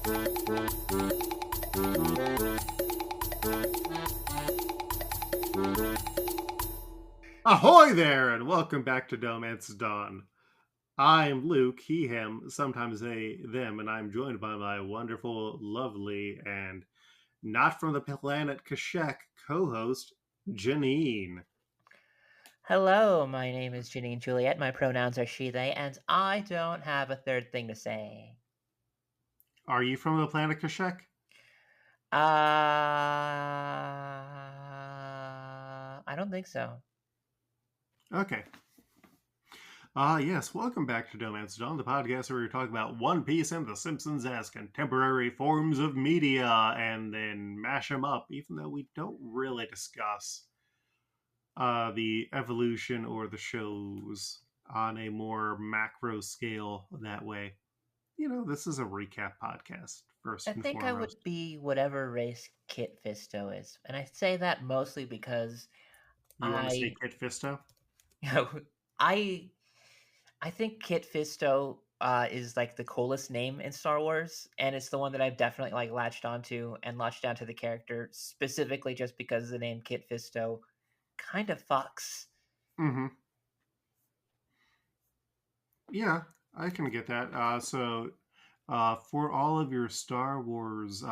Ahoy there, and welcome back to DohMance Dawn. I'm Luke, he, him, sometimes they, them, and I'm joined by my wonderful, lovely, and not from the planet Kashek co-host, Janine. Hello, my name is Janine Juliet. My pronouns are she, they, and I don't have a third thing to say. Are you from the planet Kashek? I don't think so. Okay. Yes, welcome back to DohMance Dawn, the podcast where we talk about One Piece and The Simpsons as contemporary forms of media and then mash them up, even though we don't really discuss the evolution or the shows on a more macro scale that way. You know, this is a recap podcast, first I and think I foremost. would be whatever race Kit Fisto is, and I say that mostly because You want to say I, Kit Fisto? you know, I, I think Kit Fisto is like the coolest name in Star Wars, and it's the one that I've definitely like latched onto and latched onto the character specifically just because the name Kit Fisto kind of fucks. Mm-hmm. Yeah, I can get that. For all of your Star Wars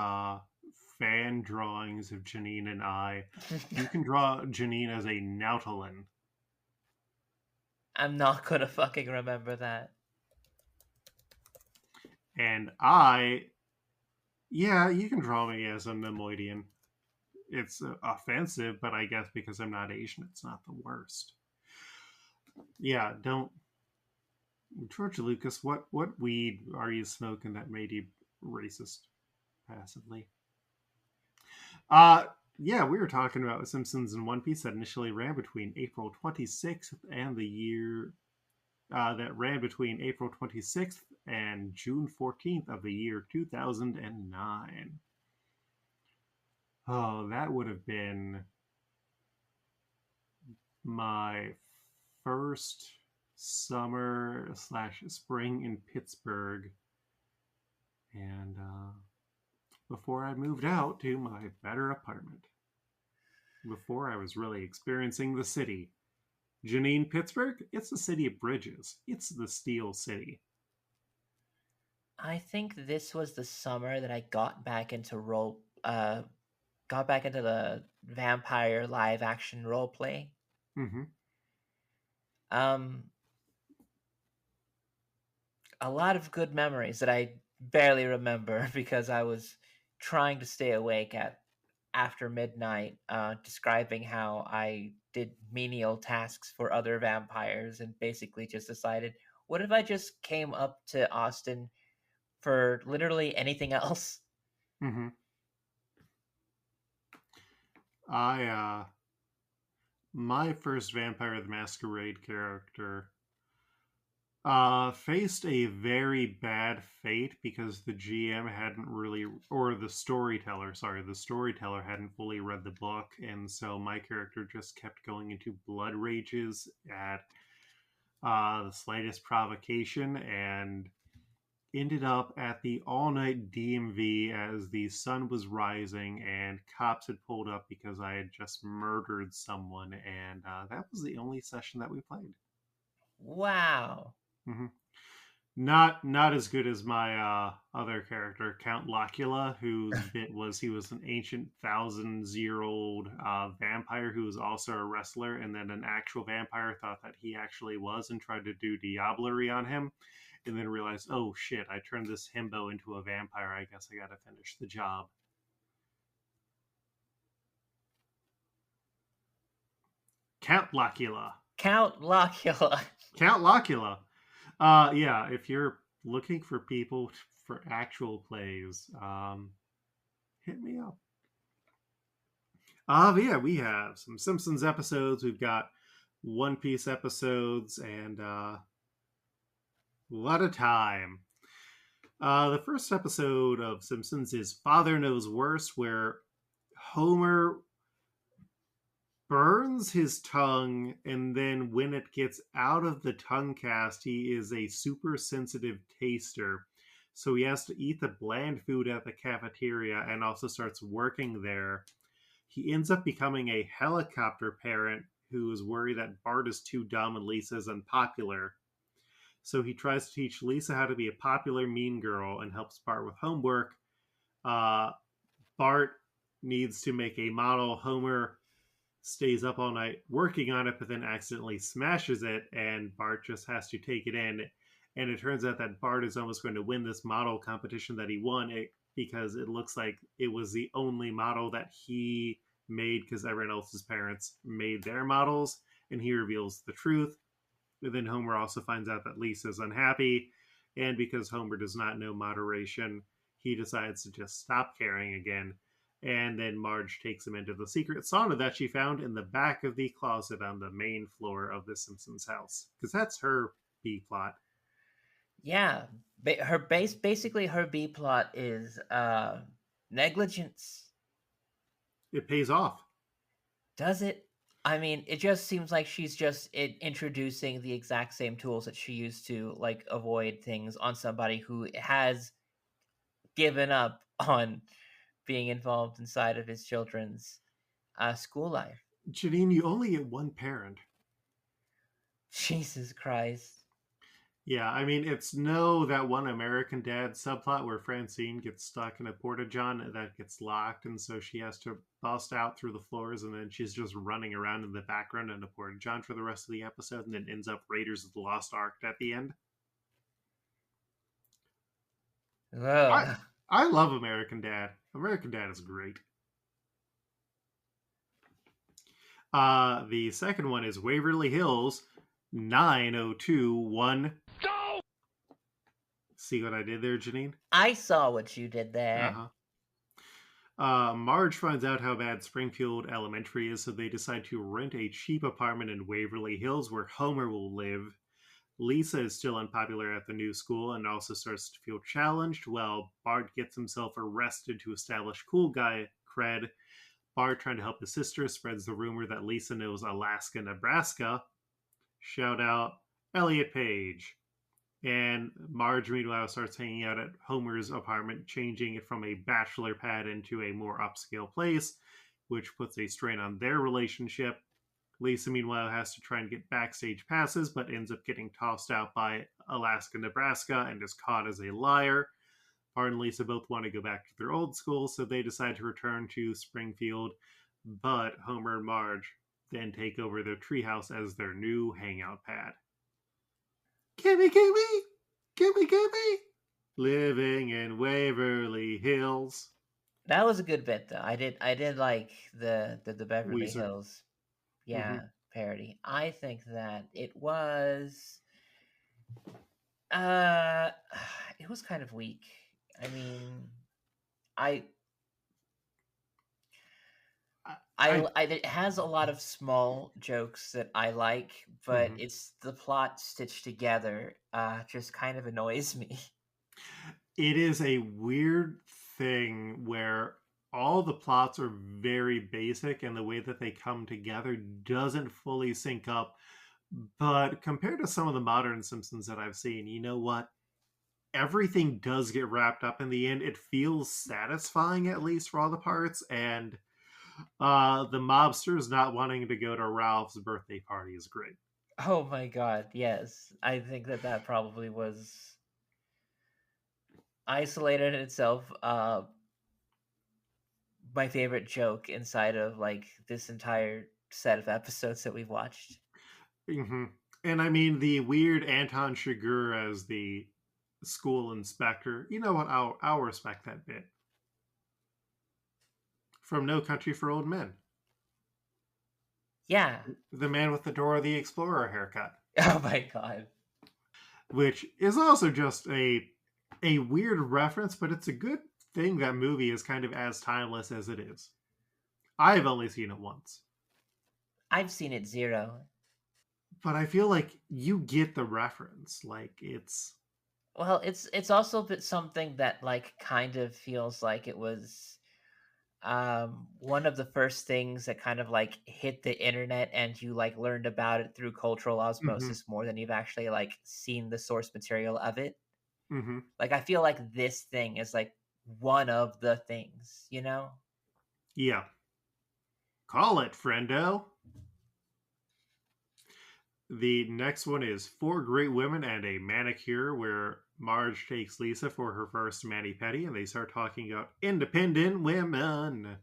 fan drawings of Janine and I, you can draw Janine as a Nautilin. I'm not gonna fucking remember that. And yeah, you can draw me as a Nemoidian. It's offensive, but I guess because I'm not Asian, it's not the worst. Yeah, don't. George Lucas, what weed are you smoking that made you racist passively? Uh yeah, we were talking about Simpsons and One Piece that initially ran between April 26th and the year that ran between April 26th and June 14th of the year 2009. Oh, that would have been my first summer slash spring in Pittsburgh, and before I moved out to my better apartment, before I was really experiencing the city. Janine, Pittsburgh, it's the city of bridges. It's the Steel City. I think this was the summer that I got back into the vampire live action role play. Mm-hmm. Um, a lot of good memories that I barely remember because I was trying to stay awake at after midnight, describing how I did menial tasks for other vampires and basically just decided, what if I just came up to Austin for literally anything else? Mm-hmm. I My first Vampire the Masquerade character faced a very bad fate because the GM hadn't really, or the storyteller hadn't fully read the book, and so my character just kept going into blood rages at the slightest provocation and ended up at the all night DMV as the sun was rising and cops had pulled up because I had just murdered someone, and that was the only session that we played. Wow. Hmm. Not as good as my other character, Count Lockula, whose bit was he was an ancient thousands-year-old vampire who was also a wrestler, and then an actual vampire thought that he actually was and tried to do diablerie on him, and then realized, oh shit, I turned this himbo into a vampire. I guess I gotta finish the job. Count Lockula. Count Lockula. Count Lockula. Yeah, if you're looking for people for actual plays, hit me up. But yeah, we have some Simpsons episodes. We've got One Piece episodes, and a lot of time. The first episode of Simpsons is Father Knows Worse, where Homer burns his tongue, and then when it gets out of the tongue cast, he is a super sensitive taster. So he has to eat the bland food at the cafeteria and also starts working there. He ends up becoming a helicopter parent who is worried that Bart is too dumb and Lisa is unpopular. So he tries to teach Lisa how to be a popular mean girl and helps Bart with homework. Uh, Bart needs to make a model. Homer stays up all night working on it, but then accidentally smashes it, and Bart just has to take it in. And it turns out that Bart is almost going to win this model competition that he won because it looks like it was the only model that he made because everyone else's parents made their models, and he reveals the truth. And then Homer also finds out that Lisa's unhappy, and because Homer does not know moderation, he decides to just stop caring again. And then Marge takes him into the secret sauna that she found in the back of the closet on the main floor of the Simpsons house. Because that's her B plot. Yeah, basically her B plot is negligence. It pays off. Does it? I mean, it just seems like she's just introducing the exact same tools that she used to like avoid things on somebody who has given up on being involved inside of his children's school life. Janine, you only get one parent. Jesus Christ. Yeah, I mean, it's no that one American Dad subplot where Francine gets stuck in a porta john that gets locked, and so she has to bust out through the floors, and then she's just running around in the background in a porta john for the rest of the episode, and then ends up Raiders of the Lost Ark at the end. I Ugh. I love American Dad. American Dad is great. The second one is Waverly Hills 90210. Go! See what I did there, Janine? I saw what you did there. Marge finds out how bad Springfield Elementary is, so they decide to rent a cheap apartment in Waverly Hills where Homer will live. Lisa is still unpopular at the new school and also starts to feel challenged, while Bart gets himself arrested to establish cool guy cred. Bart, trying to help his sister, spreads the rumor that Lisa knows Alaska, Nebraska. Shout out Elliot Page. And Marge, meanwhile, starts hanging out at Homer's apartment, changing it from a bachelor pad into a more upscale place, which puts a strain on their relationship. Lisa, meanwhile, has to try and get backstage passes, but ends up getting tossed out by Alaska, Nebraska, and is caught as a liar. Bart and Lisa both want to go back to their old school, so they decide to return to Springfield, but Homer and Marge then take over their treehouse as their new hangout pad. Gimme, gimme, gimme, gimme, living in Waverly Hills. That was a good bit, though. I did like the Beverly Weezer. Hills, parody. I think that it was kind of weak. I mean, it has a lot of small jokes that I like, but it's the plot stitched together just kind of annoys me. It is a weird thing where all the plots are very basic and the way that they come together doesn't fully sync up. But compared to some of the modern Simpsons that I've seen, you know what? Everything does get wrapped up in the end. It feels satisfying, at least for all the parts, and the mobsters not wanting to go to Ralph's birthday party is great. Oh my god, yes. I think that probably was isolated in itself my favorite joke inside of like this entire set of episodes that we've watched. And I mean, the weird Anton Chigurh as the school inspector, you know what? I'll respect that bit. From No Country for Old Men. Yeah. The man with the Dora the Explorer haircut. Oh my god. Which is also just a weird reference, but it's a good thing that movie is kind of as timeless as it is. I've only seen it once. I've seen it 0. But I feel like you get the reference. Like it's also something that like kind of feels like it was one of the first things that kind of like hit the internet and you like learned about it through cultural osmosis more than you've actually like seen the source material of it. Mm-hmm. Like, I feel like this thing is like one of the things, you know? Yeah. Call it, friendo. The next one is Four Great Women and a Manicure, where Marge takes Lisa for her first mani-pedi, and they start talking about independent women.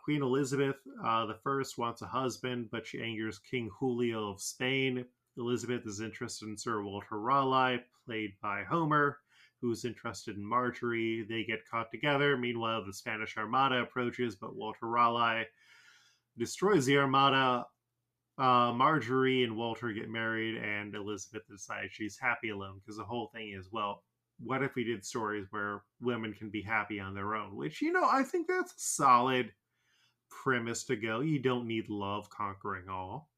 Queen Elizabeth the First wants a husband, but she angers King Julio of Spain. Elizabeth is interested in Sir Walter Raleigh, played by Homer, who's interested in Marjorie. They get caught together. Meanwhile, the Spanish Armada approaches, but Walter Raleigh destroys the Armada. Marjorie and Walter get married, and Elizabeth decides she's happy alone because the whole thing is, well, what if we did stories where women can be happy on their own? Which, I think that's a solid premise to go. You don't need love conquering all,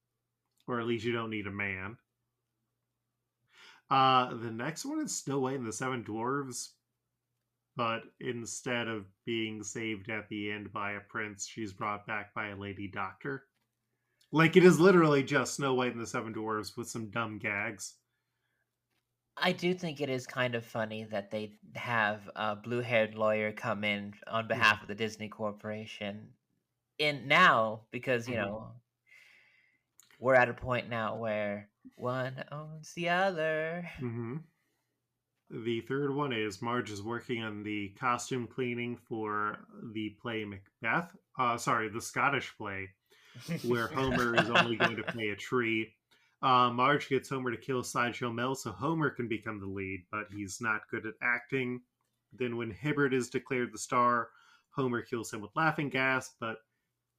or at least you don't need a man. The next one is Snow White and the Seven Dwarves, but instead of being saved at the end by a prince, she's brought back by a lady doctor. Like, it is literally just Snow White and the Seven Dwarves with some dumb gags. I do think it is kind of funny that they have a blue-haired lawyer come in on behalf of the Disney Corporation in now because, we're at a point now where one owns the other. Mm-hmm. The third one is Marge is working on the costume cleaning for the play Macbeth. The Scottish play, where Homer is only going to play a tree. Marge gets Homer to kill Sideshow Mel so Homer can become the lead, but he's not good at acting. Then, when Hibbert is declared the star, Homer kills him with laughing gas, but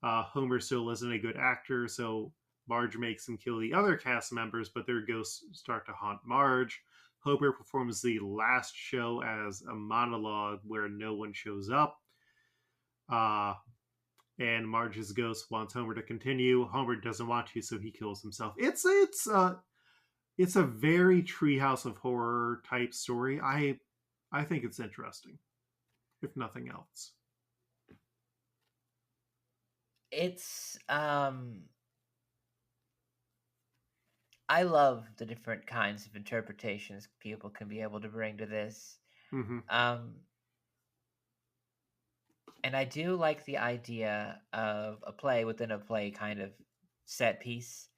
Homer still isn't a good actor, so Marge makes him kill the other cast members, but their ghosts start to haunt Marge. Homer performs the last show as a monologue where no one shows up. And Marge's ghost wants Homer to continue. Homer doesn't want to, so he kills himself. It's a very Treehouse of Horror type story. I think it's interesting, if nothing else. It's I love the different kinds of interpretations people can be able to bring to this. Mm-hmm. And I do like the idea of a play within a play kind of set piece.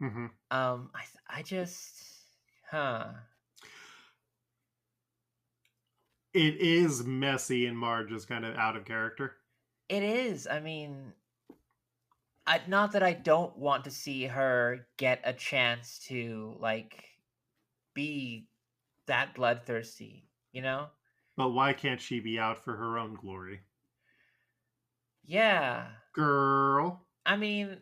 Mm-hmm. I just, It is messy, and Marge is kind of out of character. It is. I mean, not that I don't want to see her get a chance to like be that bloodthirsty, you know? But why can't she be out for her own glory? Yeah. Girl. I mean,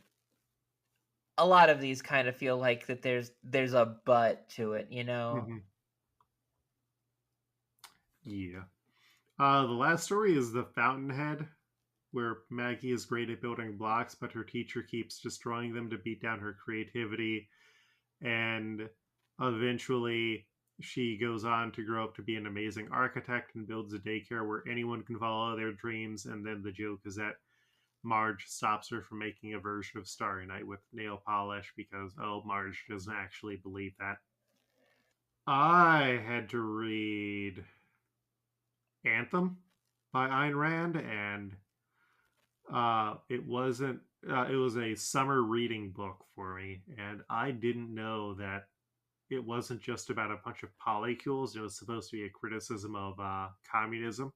a lot of these kind of feel like that there's a but to it, you know? Mm-hmm. Yeah. The last story is The Fountainhead, where Maggie is great at building blocks, but her teacher keeps destroying them to beat down her creativity. And eventually, she goes on to grow up to be an amazing architect and builds a daycare where anyone can follow their dreams. And then the joke is that Marge stops her from making a version of Starry Night with nail polish because, Marge doesn't actually believe that. I had to read Anthem by Ayn Rand, and it wasn't. It was a summer reading book for me, and I didn't know that it wasn't just about a bunch of polycules. It was supposed to be a criticism of communism.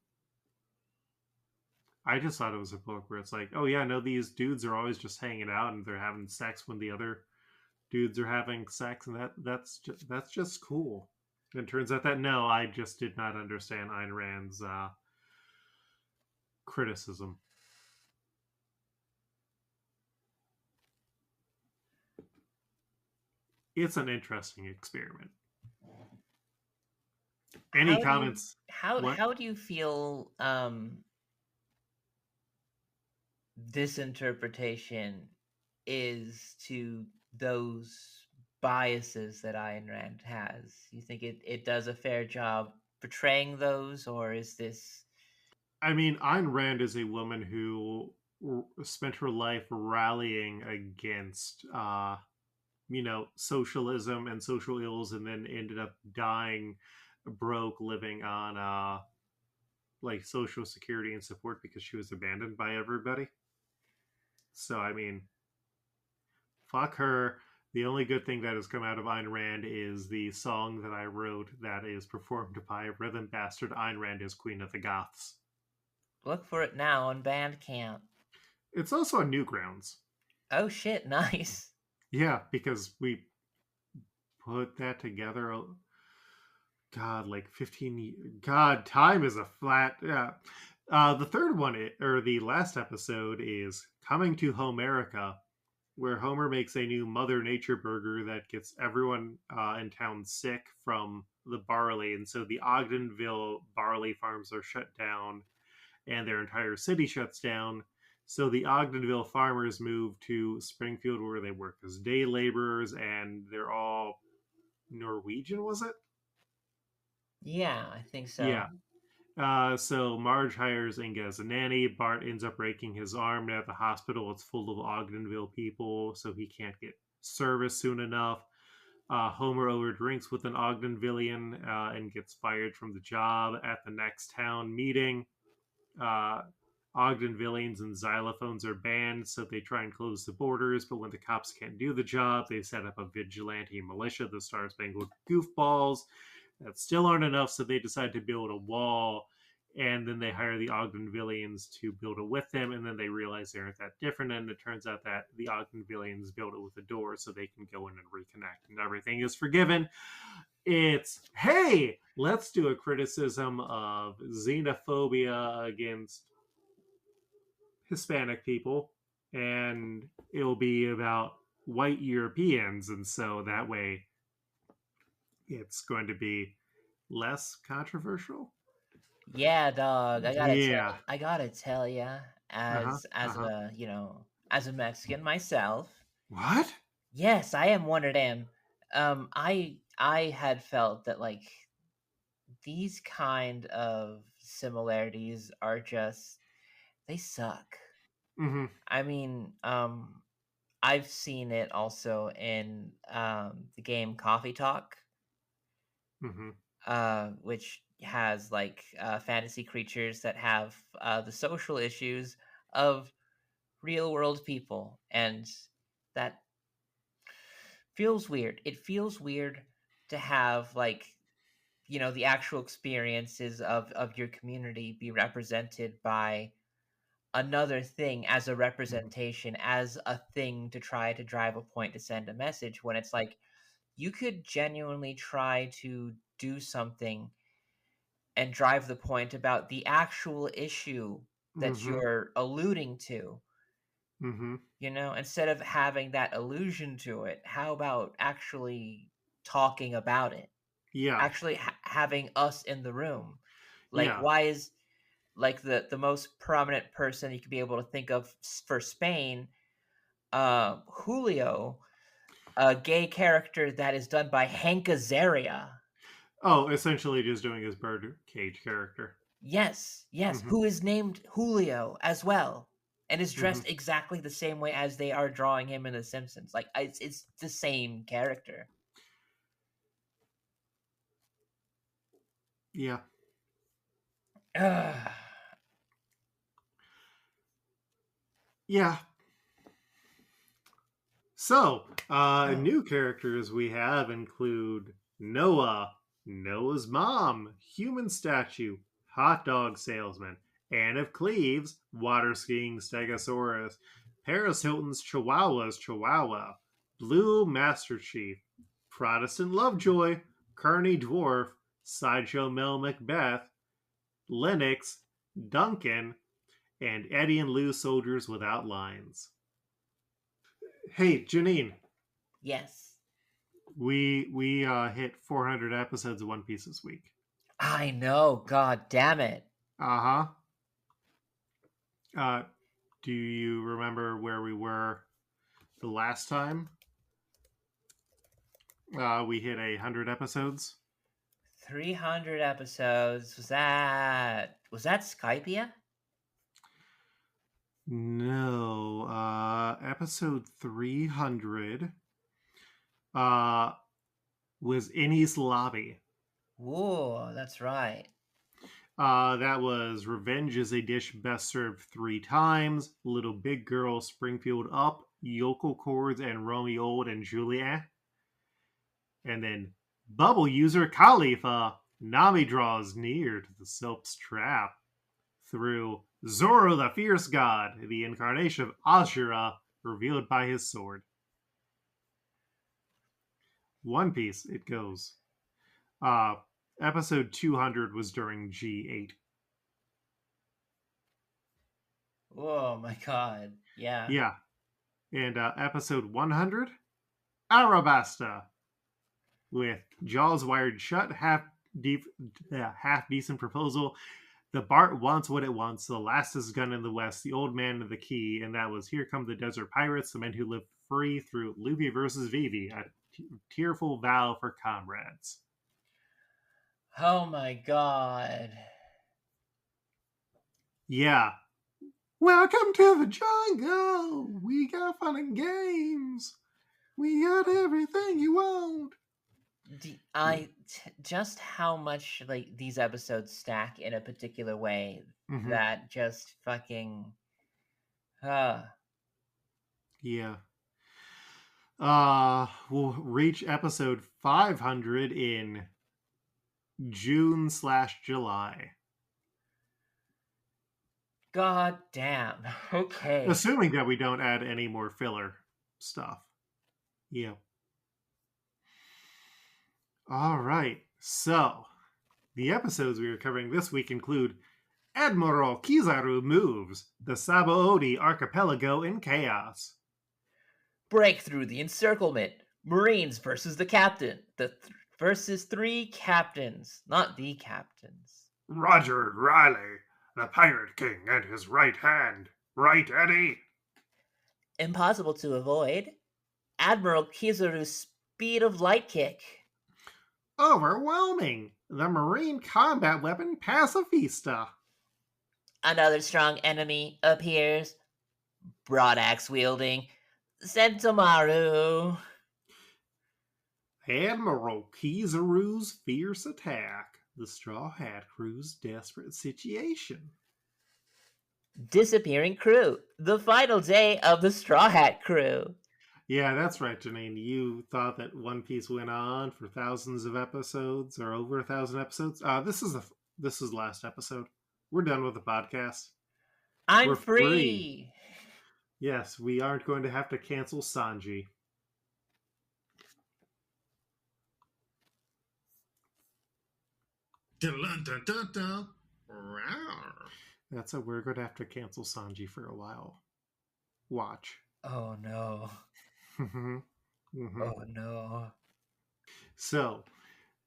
I just thought it was a book where it's like, oh yeah, no, these dudes are always just hanging out and they're having sex when the other dudes are having sex, and that's just cool. And it turns out that no, I just did not understand Ayn Rand's criticism. It's an interesting experiment. Any comments? How do you feel this interpretation is to those biases that Ayn Rand has? You think it does a fair job portraying those, or is this? I mean, Ayn Rand is a woman who spent her life rallying against socialism and social ills, and then ended up dying broke, living on like social security and support because she was abandoned by everybody. So I mean, fuck her. The only good thing that has come out of Ayn Rand is the song that I wrote that is performed by Rhythm Bastard Ayn Rand as Queen of the Goths. Look for it now on Bandcamp. It's also on Newgrounds. Oh shit, nice. Yeah, because we put that together. God, like 15 years. God, time is a flat. Yeah. The third one, or the last episode, is Coming to Homerica, where Homer makes a new Mother Nature burger that gets everyone in town sick from the barley. And so the Ogdenville barley farms are shut down and their entire city shuts down. So the Ogdenville farmers move to Springfield where they work as day laborers, and they're all Norwegian, was it? Yeah, I think so. Yeah. So Marge hires Inga as a nanny. Bart ends up breaking his arm, and at the hospital it's full of Ogdenville people, so he can't get service soon enough. Homer overdrinks with an Ogdenvillian and gets fired from the job. At the next town meeting, uh, Ogdenvillians and xylophones are banned, so they try and close the borders. But when the cops can't do the job, they set up a vigilante militia, the Star Spangled Goofballs, that still aren't enough, so they decide to build a wall. And then they hire the Ogdenvillians to build it with them, and then they realize they aren't that different. And it turns out that the Ogdenvillians built it with a door so they can go in and reconnect, and everything is forgiven. It's, hey, let's do a criticism of xenophobia against Hispanic people, and it'll be about white Europeans, and so that way it's going to be less controversial. Yeah, dog. Yeah. I gotta tell ya, Uh huh. as Uh huh. a as a Mexican myself, What? yes, I am one of them. I had felt that like these kind of similarities are just they suck. Mm-hmm. I mean, I've seen it also in the game Coffee Talk, Mm-hmm. which has like fantasy creatures that have the social issues of real world people, and that feels weird. It feels weird to have like the actual experiences of your community be represented by another thing as a Mm-hmm. representation, as a thing to try to drive a point to send a message, when it's like you could genuinely try to do something and drive the point about the actual issue that Mm-hmm. you're alluding to. Mm-hmm. Instead of having that allusion to it, how about actually talking about it, Yeah. actually having us in the room? Like, Yeah. why is like the most prominent person you could be able to think of for Spain, Julio, a gay character that is done by Hank Azaria? Oh, essentially just doing his birdcage character. Yes, yes, Mm-hmm. who is named Julio as well, and is Mm-hmm. dressed exactly the same way as they are drawing him in The Simpsons. Like, it's the same character. Yeah. Ugh. Yeah. So, Oh, new characters we have include Noah, Noah's mom, human statue, hot dog salesman, Anne of Cleves, water skiing stegosaurus, Paris Hilton's Chihuahua's Chihuahua, Blue Master Chief, Protestant Lovejoy, Kearney Dwarf, Sideshow Mel Macbeth, Lennox, Duncan, and Eddie and Lou Soldiers Without Lines. Hey, Janine, yes. we hit 400 episodes of One Piece this week. I know, god damn it. Uh-huh. Uh do you remember where we were the last time we hit 100 episodes? 300 episodes. Was that Skypia? No, episode 300 uh, was Innie's Lobby. Whoa, that's right. That was Revenge is a Dish Best Served 3 times, Little Big Girl, Springfield Up, Yokel Chords, and Romeo Old and Juliet. And then Bubble User Khalifa, Nami draws near to the Silp's trap through Zoro the Fierce God, the incarnation of Ashura, revealed by his sword. One Piece, it goes. Episode 200 was during G8. Oh my god. Yeah. Yeah. And episode 100, Arabasta, with jaws wired shut, half decent proposal. The Bart wants what it wants. The lastest gun in the West, the old man of the key, and that was Here Come the Desert Pirates, the men who live free through Luffy versus Vivi, a tearful vow for comrades. Oh my god. Yeah. Welcome to the jungle. We got fun and games. We got everything you want. Just how much like these episodes stack in a particular way that just fucking yeah. We'll reach episode 500 in June/July. God damn. Okay. Assuming that we don't add any more filler stuff. Yeah. All right. So, the episodes we are covering this week include Admiral Kizaru Moves, the Sabaody Archipelago in Chaos. Break through the encirclement. Marines versus the captain. Versus 3 captains, not the captains. Roger Riley, the Pirate King and his right hand. Right, Eddie? Impossible to avoid. Admiral Kizaru's speed of light kick. Overwhelming. The Marine combat weapon Pacifista. Another strong enemy appears. Broadaxe wielding Sentomaru. Admiral Kizaru's fierce attack. The Straw Hat Crew's desperate situation. Disappearing crew. The final day of the Straw Hat Crew. Yeah, that's right, Janine. You thought that One Piece went on for thousands of episodes or over 1,000 episodes. This is last episode. We're done with the podcast. We're free. Yes, we aren't going to have to cancel Sanji. That's how we're going to have to cancel Sanji for a while. Watch. Oh no. Oh no. So,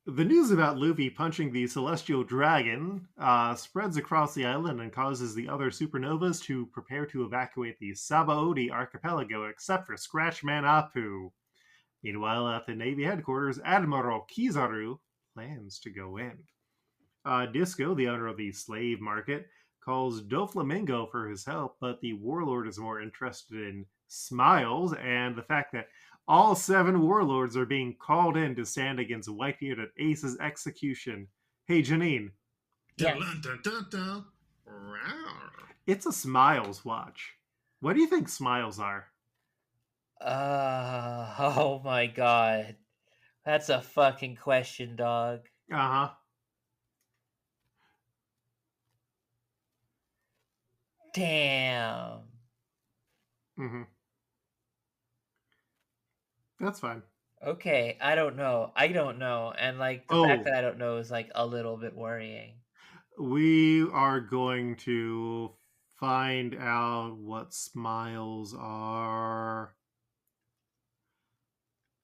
the news about Luffy punching the Celestial Dragon spreads across the island and causes the other supernovas to prepare to evacuate the Sabaody archipelago, except for Scratchman Apu. Meanwhile, at the Navy headquarters, Admiral Kizaru plans to go in. Disco, the owner of the slave market, calls Doflamingo for his help, but the warlord is more interested in Smiles and the fact that all 7 warlords are being called in to stand against Whitebeard at Ace's execution. Hey, Janine. Yes. It's a Smiles watch. What do you think Smiles are? Oh my god. That's a fucking question, dog. Uh-huh. Damn. Mm-hmm. That's fine. Okay, I don't know. And like the fact that I don't know is like a little bit worrying. We are going to find out what Smiles are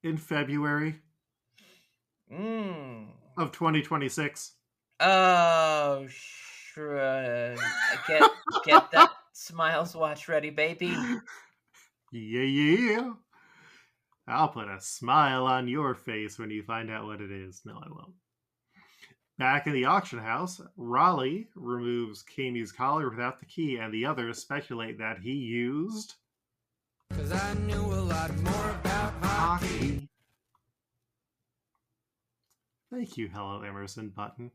in February of 2026. Oh, sure. Get that Smiles watch ready, baby. Yeah. I'll put a smile on your face when you find out what it is. No, I won't. Back in the auction house, Raleigh removes Kami's collar without the key, and the others speculate that he used... 'Cause I knew a lot more about hockey. Thank you, Hello Emerson button.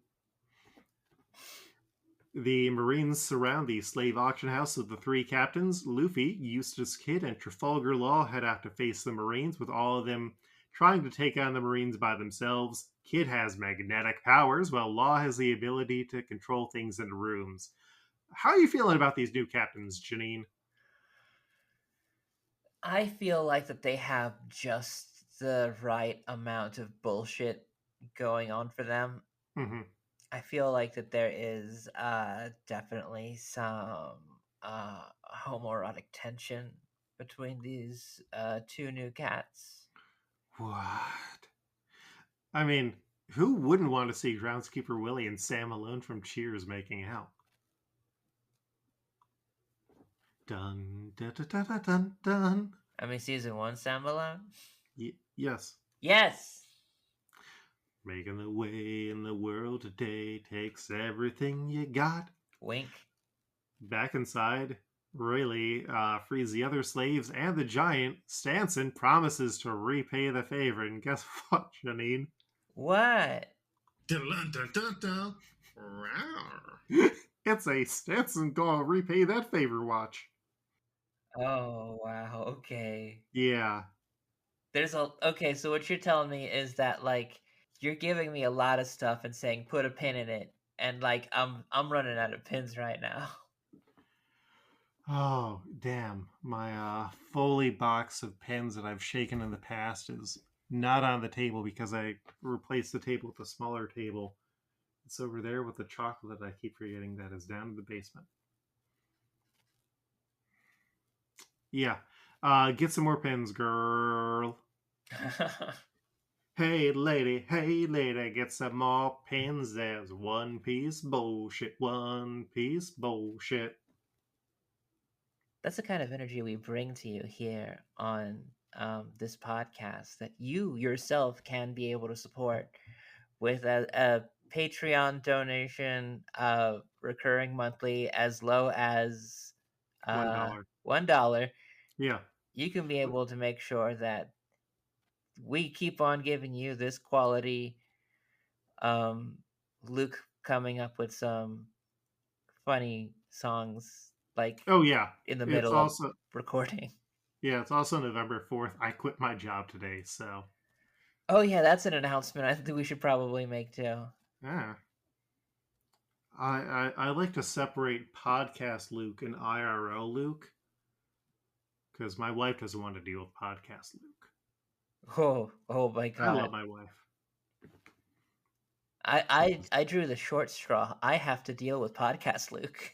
The Marines surround the slave auction house of the three captains. Luffy, Eustace Kid, and Trafalgar Law head out to face the Marines, with all of them trying to take on the Marines by themselves. Kid has magnetic powers, while Law has the ability to control things in rooms. How are you feeling about these new captains, Janine? I feel like that they have just the right amount of bullshit going on for them. Mm-hmm. I feel like that there is definitely some homoerotic tension between these two new cats. What? I mean, who wouldn't want to see Groundskeeper Willie and Sam Malone from Cheers making out? Dun dun dun dun dun dun. Dun. I mean, season one, Sam Malone? Yes. Yes! Making the way in the world today takes everything you got. Wink. Back inside, Rayleigh frees the other slaves and the giant. Stanson promises to repay the favor, and guess what, Janine? What? Dun, dun, dun, dun. It's a Stanson gonna repay that favor watch. Oh, wow, okay. Yeah. Okay, so what you're telling me is that, like, you're giving me a lot of stuff and saying put a pin in it, and, like, I'm running out of pins right now. Oh, damn. My Foley box of pens that I've shaken in the past is not on the table because I replaced the table with a smaller table. It's over there with the chocolate I keep forgetting that is down in the basement. Yeah. Get some more pens, girl. Hey lady, get some more pens. There's One Piece bullshit, One Piece bullshit. That's the kind of energy we bring to you here on this podcast that you yourself can be able to support with a Patreon donation, recurring monthly, as low as $1. $1. Yeah. You can be able to make sure that we keep on giving you this quality. Luke coming up with some funny songs, like, Oh yeah. in the It's middle of also recording. yeah, it's also November 4th. I quit my job today, so Oh yeah, that's an announcement I think we should probably make too. yeah. I like to separate podcast Luke and IRL Luke because my wife doesn't want to deal with podcast Luke. Oh my I god. love my wife. I drew the short straw. I have to deal with podcast Luke.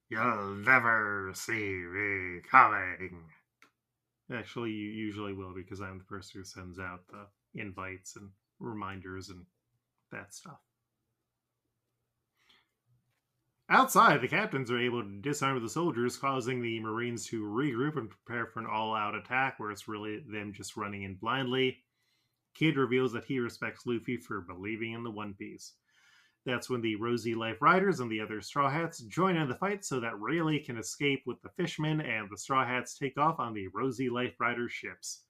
You'll never see me coming. Actually, you usually will because I'm the person who sends out the invites and reminders and that stuff. Outside, the captains are able to disarm the soldiers, causing the Marines to regroup and prepare for an all-out attack where it's really them just running in blindly. Kid reveals that he respects Luffy for believing in the One Piece. That's when the Rosy Life Riders and the other Straw Hats join in the fight so that Rayleigh can escape with the fishmen and the Straw Hats take off on the Rosy Life Rider ships.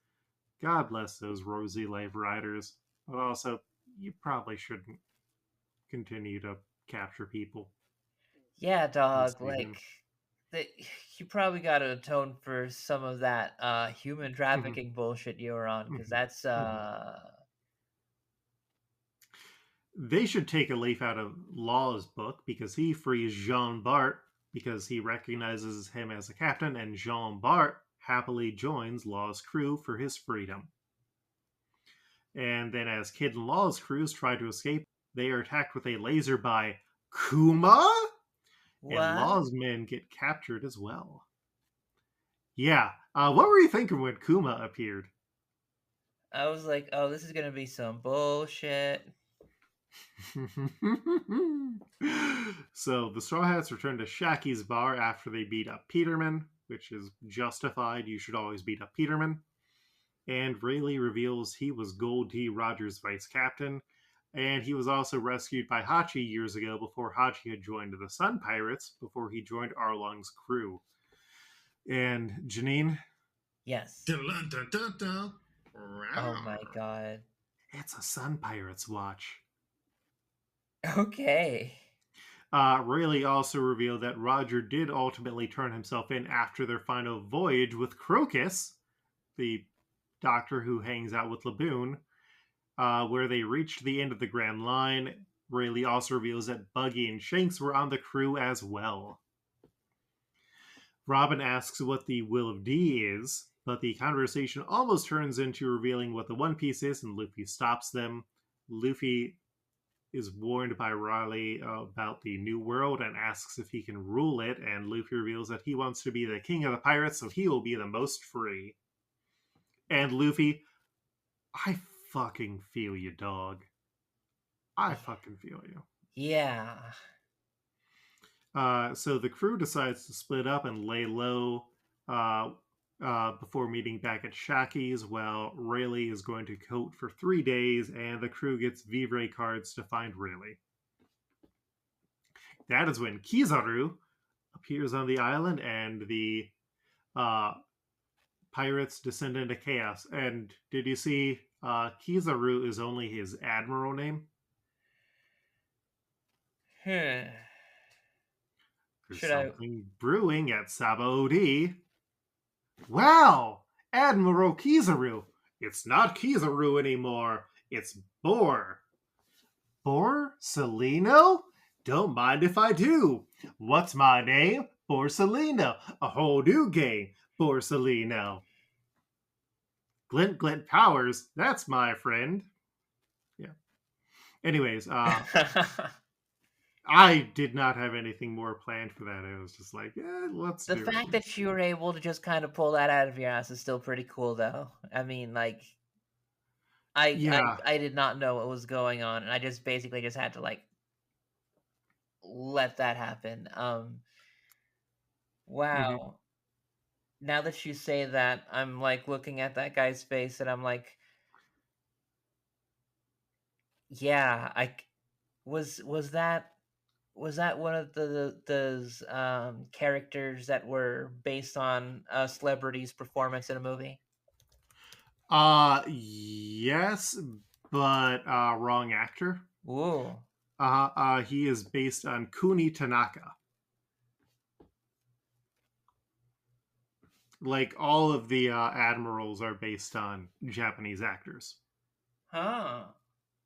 God bless those Rosy Life Riders. But also, you probably shouldn't continue to capture people. Yeah, dog. Like, you probably got to atone for some of that human trafficking bullshit you were on, because that's They should take a leaf out of Law's book because he frees Jean Bart because he recognizes him as a captain, and Jean Bart happily joins Law's crew for his freedom. And then, as Kid and Law's crews try to escape, they are attacked with a laser by Kuma, and Law's men get captured as well. Yeah, what were you thinking when Kuma appeared? I was like, oh, this is gonna be some bullshit. So the Straw Hats return to Shacky's bar after they beat up Peterman, which is justified. You should always beat up Peterman. And Rayleigh reveals he was Gold T. Rogers' vice captain, and he was also rescued by Hachi years ago before Hachi had joined the Sun Pirates, before he joined Arlong's crew. And Janine? Yes. Dun, dun, dun, dun. Oh my god. It's a Sun Pirates watch. Okay. Rayleigh also revealed that Roger did ultimately turn himself in after their final voyage with Crocus, the doctor who hangs out with Laboon, where they reached the end of the Grand Line. Rayleigh also reveals that Buggy and Shanks were on the crew as well. Robin asks what the Will of D is, but the conversation almost turns into revealing what the One Piece is, and Luffy stops them. Luffy is warned by Raleigh about the New World and asks if he can rule it, and Luffy reveals that he wants to be the king of the pirates, so he will be the most free. And Luffy, I fucking feel you, dog. I fucking feel you. Yeah. So the crew decides to split up and lay low before meeting back at Shaki's, while Rayleigh is going to coat for 3 days, and the crew gets Vivre cards to find Rayleigh. That is when Kizaru appears on the island, and the pirates descend into chaos. And did you see Kizaru is only his admiral name? Hmm. There's Should I? something brewing at Sabaody. Wow! Admiral Kizaru! It's not Kizaru anymore. It's Bor. Borsalino? Don't mind if I do. What's my name? Borsalino. A whole new game. Borsalino. Glint Glint Powers. That's my friend. Yeah. Anyways, I did not have anything more planned for that. It was just like, yeah, let's The do fact it. that you were able to just kind of pull that out of your ass is still pretty cool, though. I mean, like, Yeah. I did not know what was going on, and I just basically just had to like let that happen. Wow. Now that you say that, I'm like looking at that guy's face, and I'm like, yeah, was that one of those characters that were based on a celebrity's performance in a movie? Yes, but wrong actor. Ooh. He is based on Kuni Tanaka. Like all of the admirals are based on Japanese actors. Huh.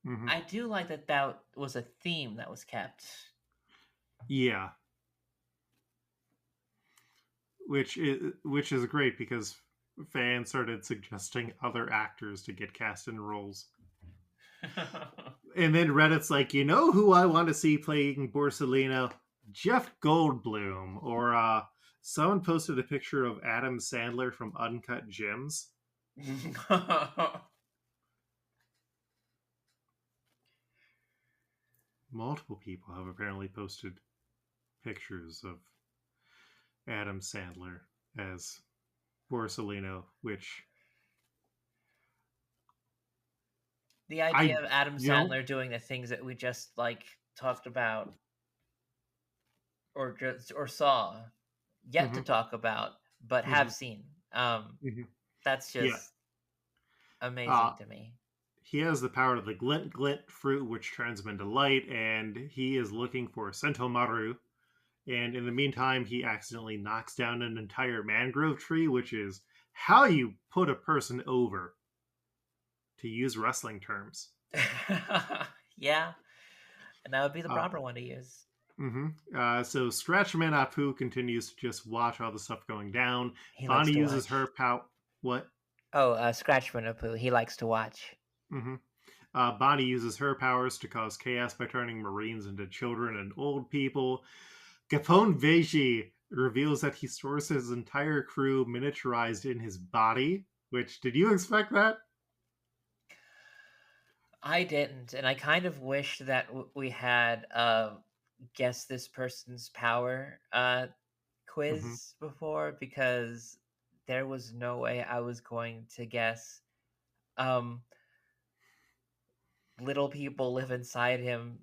Mm-hmm. I do like that that was a theme that was kept. Yeah, which is great because fans started suggesting other actors to get cast in roles. And then Reddit's like, you know who I want to see playing Borsalino? Jeff Goldblum. Or someone posted a picture of Adam Sandler from Uncut Gems. Multiple people have apparently posted pictures of Adam Sandler as Borsalino, which The idea I of Adam don't. Sandler doing the things that we just like talked about or just or saw yet to Mhm, talk about but have mhm, seen. mhm. That's Yeah. just amazing Uh, to me. he has the power of the glint glint fruit, which turns him into light, and he is looking for Sentomaru. And in the meantime, he accidentally knocks down an entire mangrove tree, which is how you put a person over, to use wrestling terms. Yeah, and that would be the Uh, proper one to use. so Scratchman Apu continues to just watch all the stuff going down. He likes Bonnie to uses watch. her power. What? Oh, Scratchman Apu. He likes to watch. Mm-hmm. Bonnie uses her powers to cause chaos by turning Marines into children and old people. Gapone Veji reveals that he stores his entire crew miniaturized in his body. Which, did you expect that? I didn't, and I kind of wish that we had guess this person's power Mm-hmm. quiz before, because there was no way I was going to guess um little people live inside him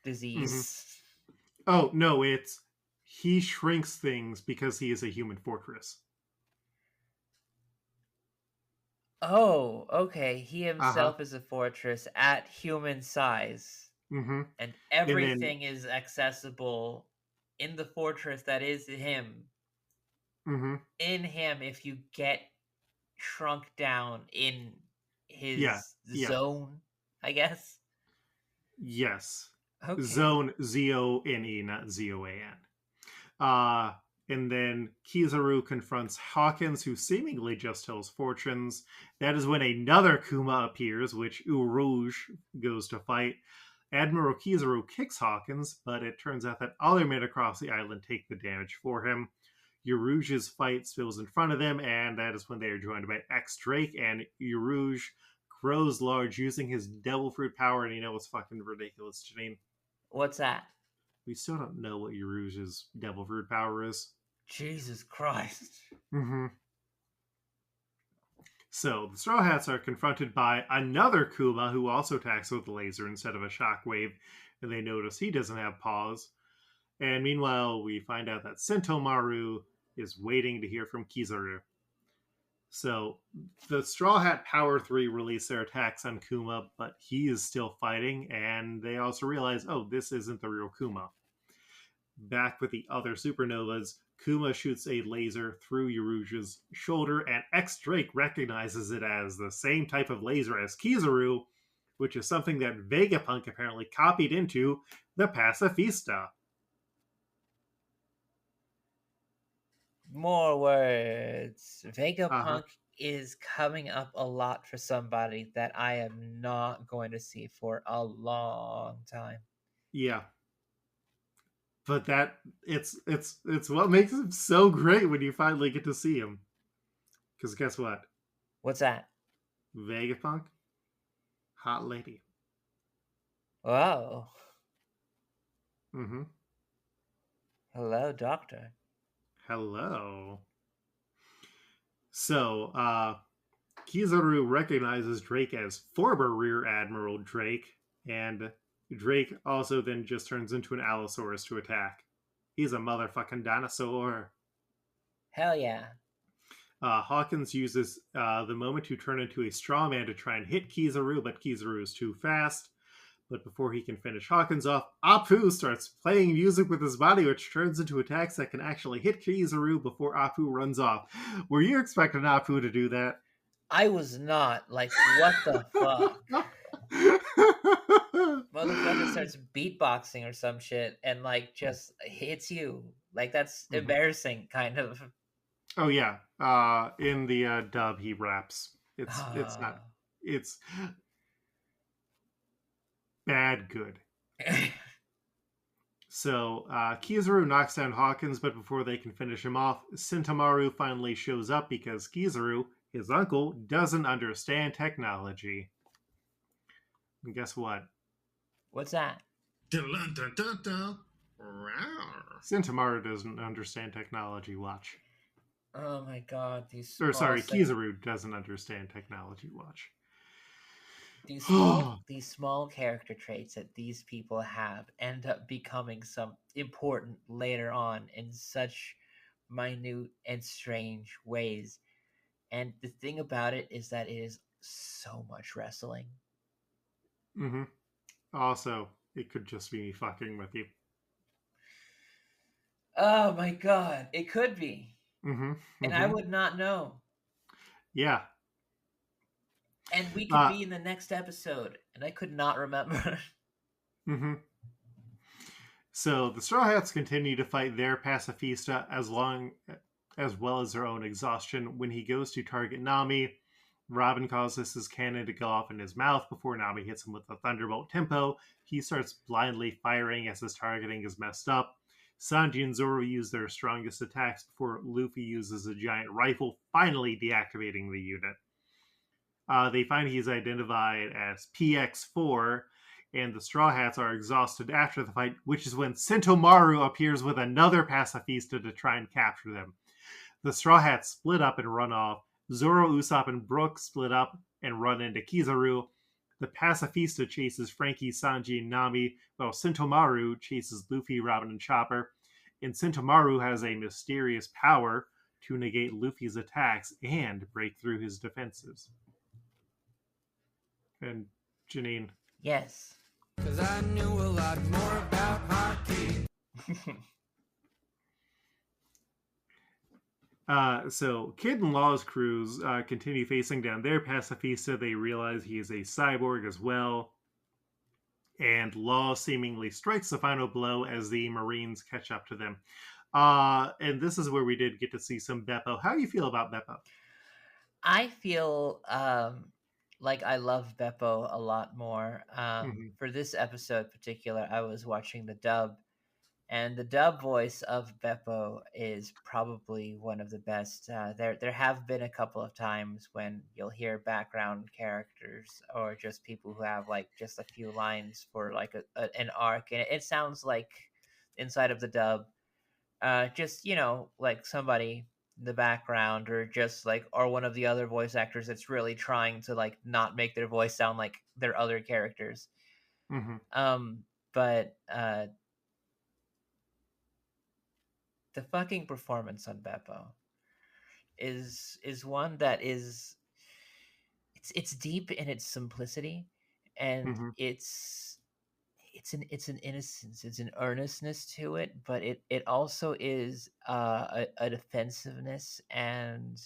Mm-hmm. disease. Oh, no, it's he shrinks things because he is a human fortress. Oh, okay. He Uh-huh. himself is a fortress at human size, Mm-hmm. and And then, everything is accessible in the fortress that is him. mm-hmm. In him, if you get shrunk down in Yeah, his yeah, zone, I guess. yes. Okay. Zone, Zone, not Zoan. Uh, and then Kizaru confronts Hawkins, who seemingly just tells fortunes. That is when another Kuma appears, which Urouge goes to fight. Admiral Kizaru kicks Hawkins, but it turns out that other men across the island take the damage for him. Urouge's fight spills in front of them, and that is when they are joined by X Drake, and Urouge grows large using his devil fruit power. And you know what's fucking ridiculous, Janine? What's that? We still don't know what Urouge's devil fruit power is. Jesus Christ. Mm-hmm. So the Straw Hats are confronted by another Kuma who also attacks with a laser instead of a shockwave, and they notice he doesn't have paws. And meanwhile, we find out that Sentomaru is waiting to hear from Kizaru. So the Straw Hat Power 3 release their attacks on Kuma, but he is still fighting, and they also realize, oh, this isn't the real Kuma. Back with the other supernovas, Kuma shoots a laser through Urouge's shoulder, and X Drake recognizes it as the same type of laser as Kizaru, which is something that Vegapunk apparently copied into the Pacifista. More words. Uh-huh. Vegapunk is coming up a lot for somebody that I am not going to see for a long time. Yeah. But that it's what makes him so great when you finally get to see him. Because guess what? What's that? Vegapunk, hot lady. Whoa. Mm-hmm. Hello, doctor. Hello. So, Kizaru recognizes Drake as former Rear Admiral Drake, and Drake also then just turns into an Allosaurus to attack. He's a motherfucking dinosaur. Hell yeah. Hawkins uses the moment to turn into a straw man to try and hit Kizaru, but Kizaru is too fast. But before he can finish Hawkins off, Apu starts playing music with his body, which turns into attacks that can actually hit Kizaru before Apu runs off. Were you expecting Apu to do that? I was not. Like, what the fuck? Motherfucker starts beatboxing or some shit and, like, just hits you. Like, that's embarrassing, kind of. Oh yeah. In the dub, he raps. It's not. It's bad good. So Kizaru knocks down Hawkins, but before they can finish him off, Sentamaru finally shows up because Kizaru, his uncle, doesn't understand technology. And guess what? What's that? Sentamaru doesn't understand technology. Watch. Oh my god, these Or small sorry, Kizaru doesn't understand technology. Watch. these small character traits that these people have end up becoming some important later on in such minute and strange ways. And the thing about it is that it is so much wrestling. Mm-hmm. Also, it could just be me fucking with you. Oh my god, it could be. Mm-hmm. Mm-hmm. And I would not know. Yeah. And we could be in the next episode, and I could not remember. Mm-hmm. So the Straw Hats continue to fight their pacifista as well as their own exhaustion. When he goes to target Nami, Robin causes his cannon to go off in his mouth before Nami hits him with a Thunderbolt tempo. He starts blindly firing as his targeting is messed up. Sanji and Zoro use their strongest attacks before Luffy uses a giant rifle, finally deactivating the unit. They find he's identified as PX4, and the Straw Hats are exhausted after the fight, which is when Sentomaru appears with another pacifista to try and capture them. The Straw Hats split up and run off. Zoro, Usopp, and Brook split up and run into Kizaru. The pacifista chases Frankie, Sanji, and Nami, while Sentomaru chases Luffy, Robin, and Chopper. And Sentomaru has a mysterious power to negate Luffy's attacks and break through his defenses. And Janine. Yes. Cause I knew a lot more about hockey. So Kid and Law's crews continue facing down their pacifista. They realize he is a cyborg as well. And Law seemingly strikes the final blow as the Marines catch up to them. And this is where we did get to see some Beppo. How do you feel about Beppo? I feel like I love Beppo a lot more. For this episode in particular, I was watching the dub, and the dub voice of Beppo is probably one of the best. There have been a couple of times when you'll hear background characters or just people who have like just a few lines for like an arc, and it sounds like inside of the dub, just like somebody in the background, or just like, or one of the other voice actors that's really trying to like not make their voice sound like their other characters. But the fucking performance on Beppo is one that is, it's deep in its simplicity, and it's an innocence, it's an earnestness to it, but it also is a defensiveness and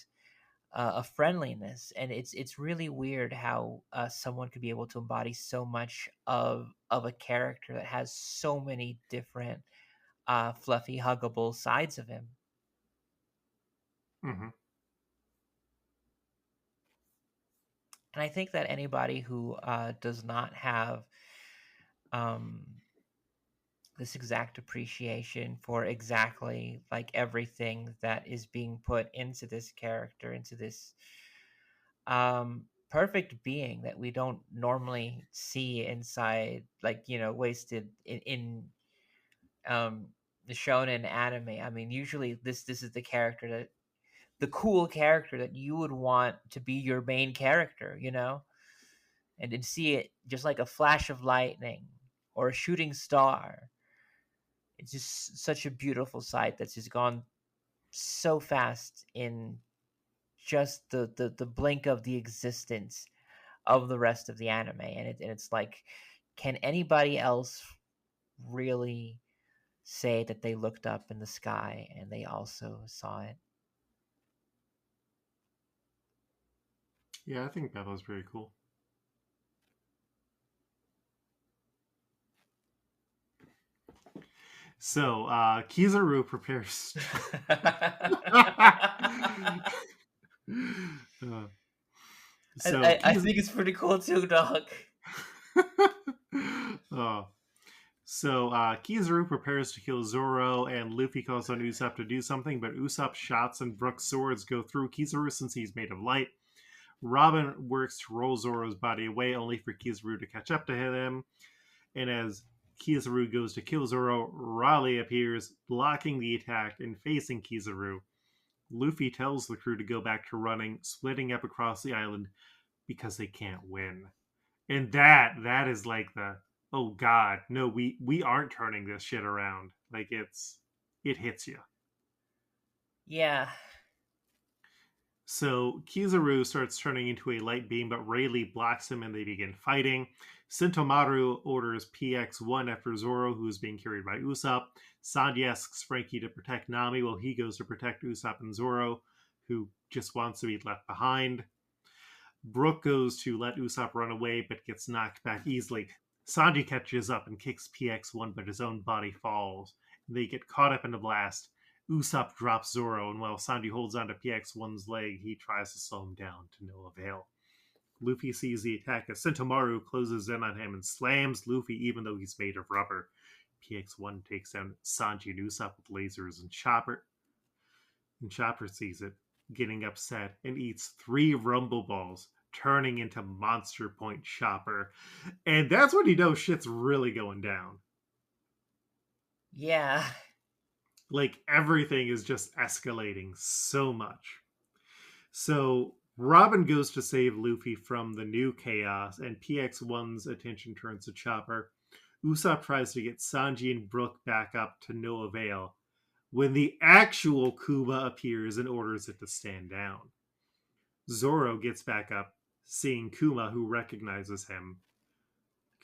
a friendliness, and it's really weird how someone could be able to embody so much of a character that has so many different fluffy, huggable sides of him. And I think that anybody who does not have this exact appreciation for exactly like everything that is being put into this character, into this perfect being that we don't normally see inside, like, wasted in the shonen anime. I mean, usually this is the character that, the cool character that you would want to be your main character, and to see it just like a flash of lightning or a shooting star. It's just such a beautiful sight that's just gone so fast in just the blink of the existence of the rest of the anime. And it's like, can anybody else really say that they looked up in the sky and they also saw it? Yeah, I think Beppo's pretty cool. So, Kizaru prepares. I think it's pretty cool too, dog. So, Kizaru prepares to kill Zoro, and Luffy calls on Usopp to do something, but Usopp's shots and Brook's swords go through Kizaru since he's made of light. Robin works to roll Zoro's body away, only for Kizaru to catch up to him. And as Kizaru goes to kill Zoro, Raleigh appears, blocking the attack and facing Kizaru. Luffy tells the crew to go back to running, splitting up across the island because they can't win. And that is like the, oh god, no, we aren't turning this shit around. Like, it hits you. Yeah. So Kizaru starts turning into a light beam, but Rayleigh blocks him and they begin fighting. Sentomaru orders PX-1 after Zoro, who is being carried by Usopp. Sanji asks Frankie to protect Nami while he goes to protect Usopp and Zoro, who just wants to be left behind. Brook goes to let Usopp run away, but gets knocked back easily. Sanji catches up and kicks PX-1, but his own body falls. They get caught up in the blast. Usopp drops Zoro, and while Sanji holds onto PX-1's leg, he tries to slow him down to no avail. Luffy sees the attack as Sentomaru closes in on him and slams Luffy even though he's made of rubber. PX-1 takes down Sanji and Usopp with lasers, and Chopper sees it, getting upset, and eats 3 Rumble Balls, turning into Monster Point Chopper. And that's when you know shit's really going down. Yeah. Like, everything is just escalating so much. So Robin goes to save Luffy from the new chaos, and PX-1's attention turns to Chopper. Usopp tries to get Sanji and Brook back up to no avail, when the actual Kuba appears and orders it to stand down. Zoro gets back up, Seeing Kuma, who recognizes him,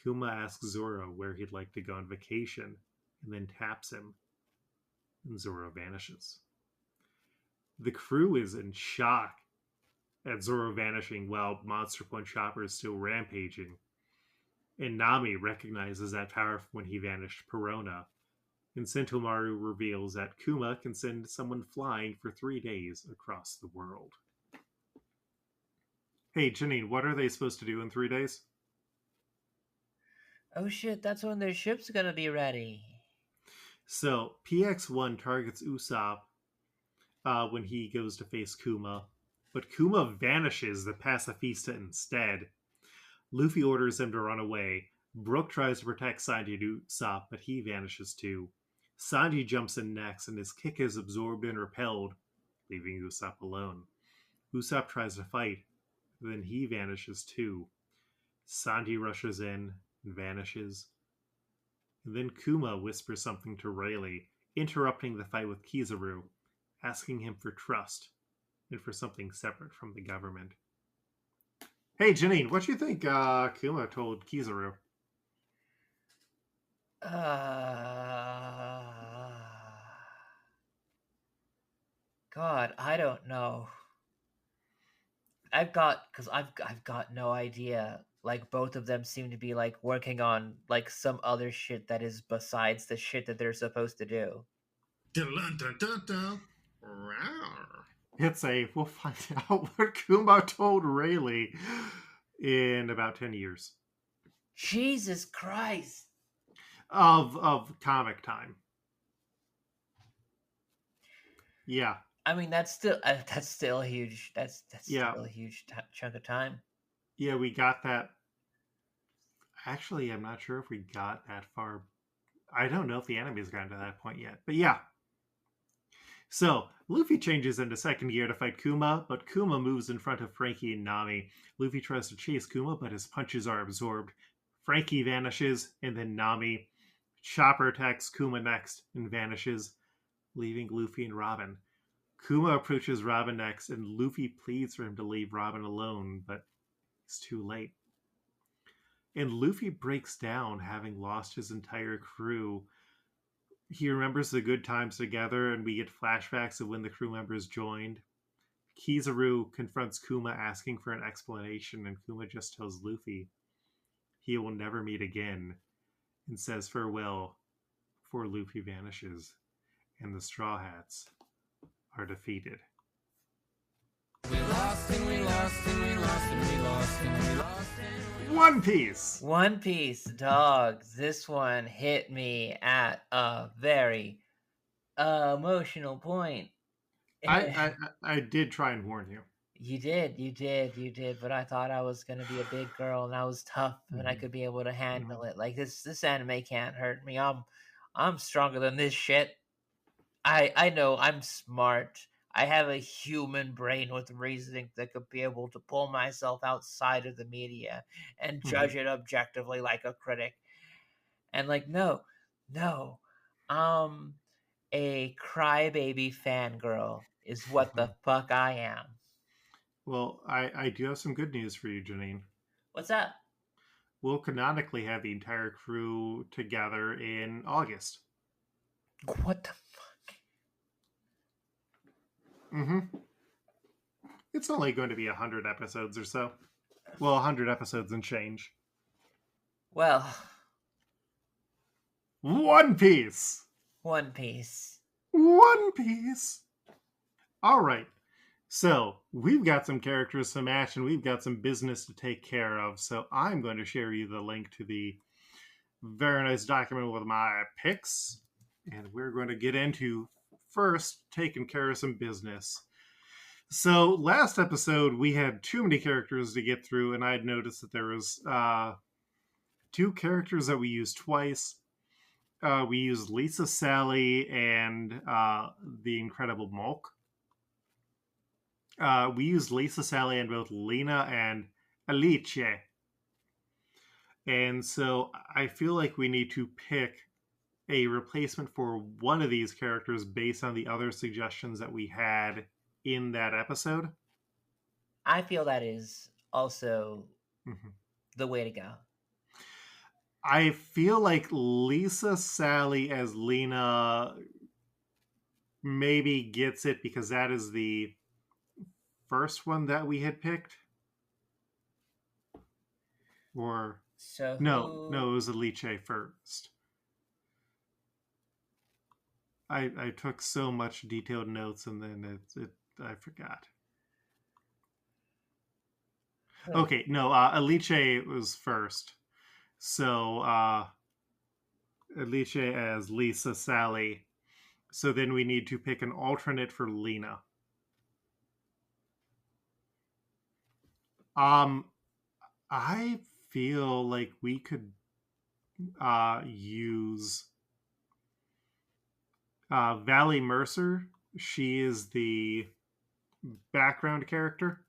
Kuma asks Zoro where he'd like to go on vacation, and then taps him, and Zoro vanishes. The crew is in shock at Zoro vanishing while Monster Punch Chopper is still rampaging. And Nami recognizes that power when he vanished Perona. And Sentomaru reveals that Kuma can send someone flying for 3 days across the world. Hey, Janine, what are they supposed to do in 3 days? Oh shit, that's when their ship's gonna be ready. So, PX-1 targets Usopp when he goes to face Kuma, but Kuma vanishes the pacifista instead. Luffy orders him to run away. Brook tries to protect Sanji and Usopp, but he vanishes too. Sanji jumps in next, and his kick is absorbed and repelled, leaving Usopp alone. Usopp tries to fight, but then he vanishes too. Sanji rushes in and vanishes. And then Kuma whispers something to Rayleigh, interrupting the fight with Kizaru, asking him for trust and for something separate from the government. Hey, Janine, what do you think Kuma told Kizaru? God, I don't know. I've got no idea. Like, both of them seem to be like working on like some other shit that is besides the shit that they're supposed to do. It's we'll find out what Kuma told Rayleigh in about 10 years. Jesus Christ. Of comic time. Yeah. I mean, that's still a huge still a huge chunk of time. Yeah, we got that. Actually, I'm not sure if we got that far. I don't know if the anime's gotten to that point yet, but yeah. So, Luffy changes into second gear to fight Kuma, but Kuma moves in front of Frankie and Nami. Luffy tries to chase Kuma, but his punches are absorbed. Frankie vanishes, and then Nami. Chopper attacks Kuma next and vanishes, leaving Luffy and Robin. Kuma approaches Robin next, and Luffy pleads for him to leave Robin alone, but it's too late. And Luffy breaks down, having lost his entire crew. He remembers the good times together, and we get flashbacks of when the crew members joined. Kizaru confronts Kuma asking for an explanation, and Kuma just tells Luffy he will never meet again, and says farewell before Luffy vanishes, and the Straw Hats are defeated. We lost and we lost and we lost and we lost and we lost and we One Piece! One Piece, dog. This one hit me at a very emotional point. I did try and warn you. You did, but I thought I was gonna be a big girl and I was tough and I could be able to handle it. Like this anime can't hurt me. I'm stronger than this shit. I know I'm smart. I have a human brain with reasoning that could be able to pull myself outside of the media and judge it objectively like a critic. And like, no, a crybaby fangirl is what the fuck I am. Well, I do have some good news for you, Janine. What's that? We'll canonically have the entire crew together in August. What the fuck? It's only going to be 100 episodes or so. Well, 100 episodes and change. Well, One Piece! One Piece. One Piece! Alright, so we've got some characters to match and we've got some business to take care of, so I'm going to share you the link to the very nice document with my picks, and we're going to get into first taking care of some business. So last episode we had too many characters to get through, and I'd noticed that there was 2 characters that we used twice. We used Lisa Sally and the Incredible Mulk. We used Lisa Sally and both Lena and Alice. And so I feel like we need to pick a replacement for one of these characters based on the other suggestions that we had in that episode. I feel that is also Mhm. the way to go. I feel like Lisa Sally as Lena maybe gets it because that is the first one that we had picked. Or So no, who? it was Alice first. I took so much detailed notes and then I forgot. Who? Okay, no, Alice was first. So Alice as Lisa Sally. So then we need to pick an alternate for Lena. I feel like we could use Valley Mercer. She is the background character.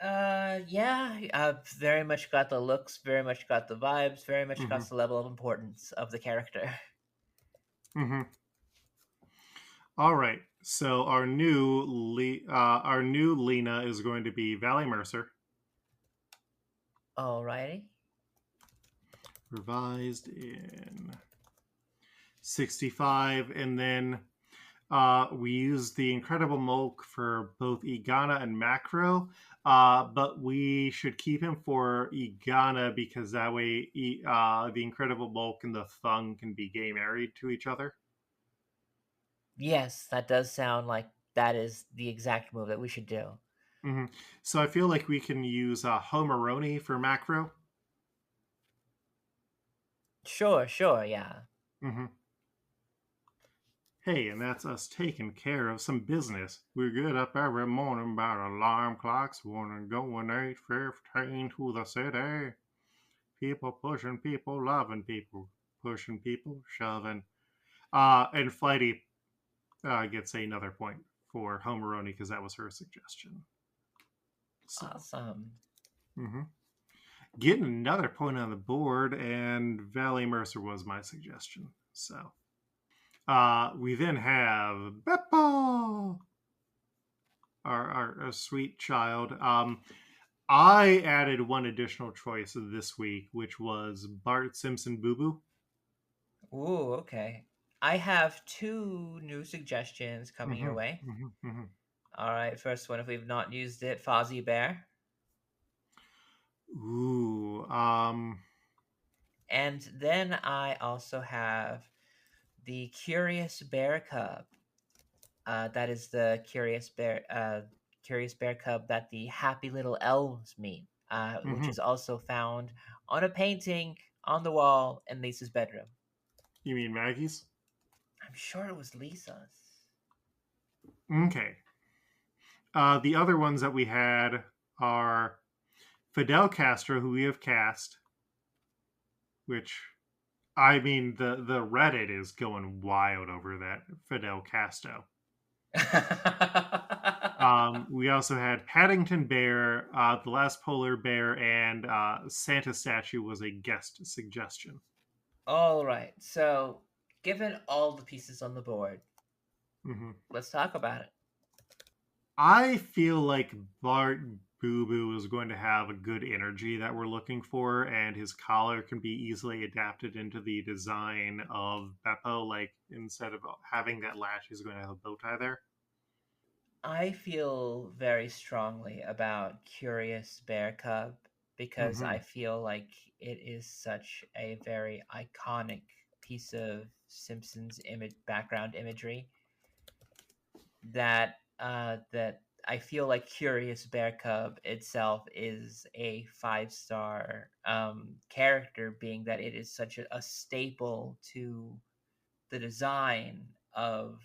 Yeah, very much got the looks, very much got the vibes, very much Mm-hmm. got the level of importance of the character. Mm-hmm. All right. So our new Lena is going to be Valley Mercer, Alrighty. revised in 65, and then we used the Incredible Mulk for both Igana and Macro, but we should keep him for Igana because that way the Incredible Mulk and the Thung can be gay married to each other. Yes, that does sound like that is the exact move that we should do. Mm-hmm. So I feel like we can use Homeroni for Macro. Sure, yeah. Mm-hmm. Hey, and that's us taking care of some business. We get up every morning by alarm clocks, wanting going 8:15 to the city. People pushing people, loving people, pushing people, shoving. And Flighty gets another point for Homeroni because that was her suggestion. So, Awesome. Getting another point on the board, and Valley Mercer was my suggestion. So, we then have Beppo, our sweet child. I added one additional choice this week, which was Bart Simpson Boo Boo. Ooh, okay. I have 2 new suggestions coming your way. All right, first one, if we've not used it, Fozzie Bear. Ooh, And then I also have the Curious Bear Cub. That is the Curious Bear Cub that the happy little elves meet, which is also found on a painting on the wall in Lisa's bedroom. You mean Maggie's? I'm sure it was Lisa's. Okay. The other ones that we had are Fidel Castro, who we have cast, which I mean the Reddit is going wild over that Fidel Castro. We also had Paddington Bear, the last polar bear, and Santa statue was a guest suggestion. All right. So, given all the pieces on the board, let's talk about it. I feel like Bart Boo Boo is going to have a good energy that we're looking for, and his collar can be easily adapted into the design of Beppo. Like, instead of having that latch, he's going to have a bow tie there. I feel very strongly about Curious Bear Cub because I feel like it is such a very iconic piece of Simpsons background imagery that that I feel like Curious Bear Cub itself is a 5-star character, being that it is such a staple to the design of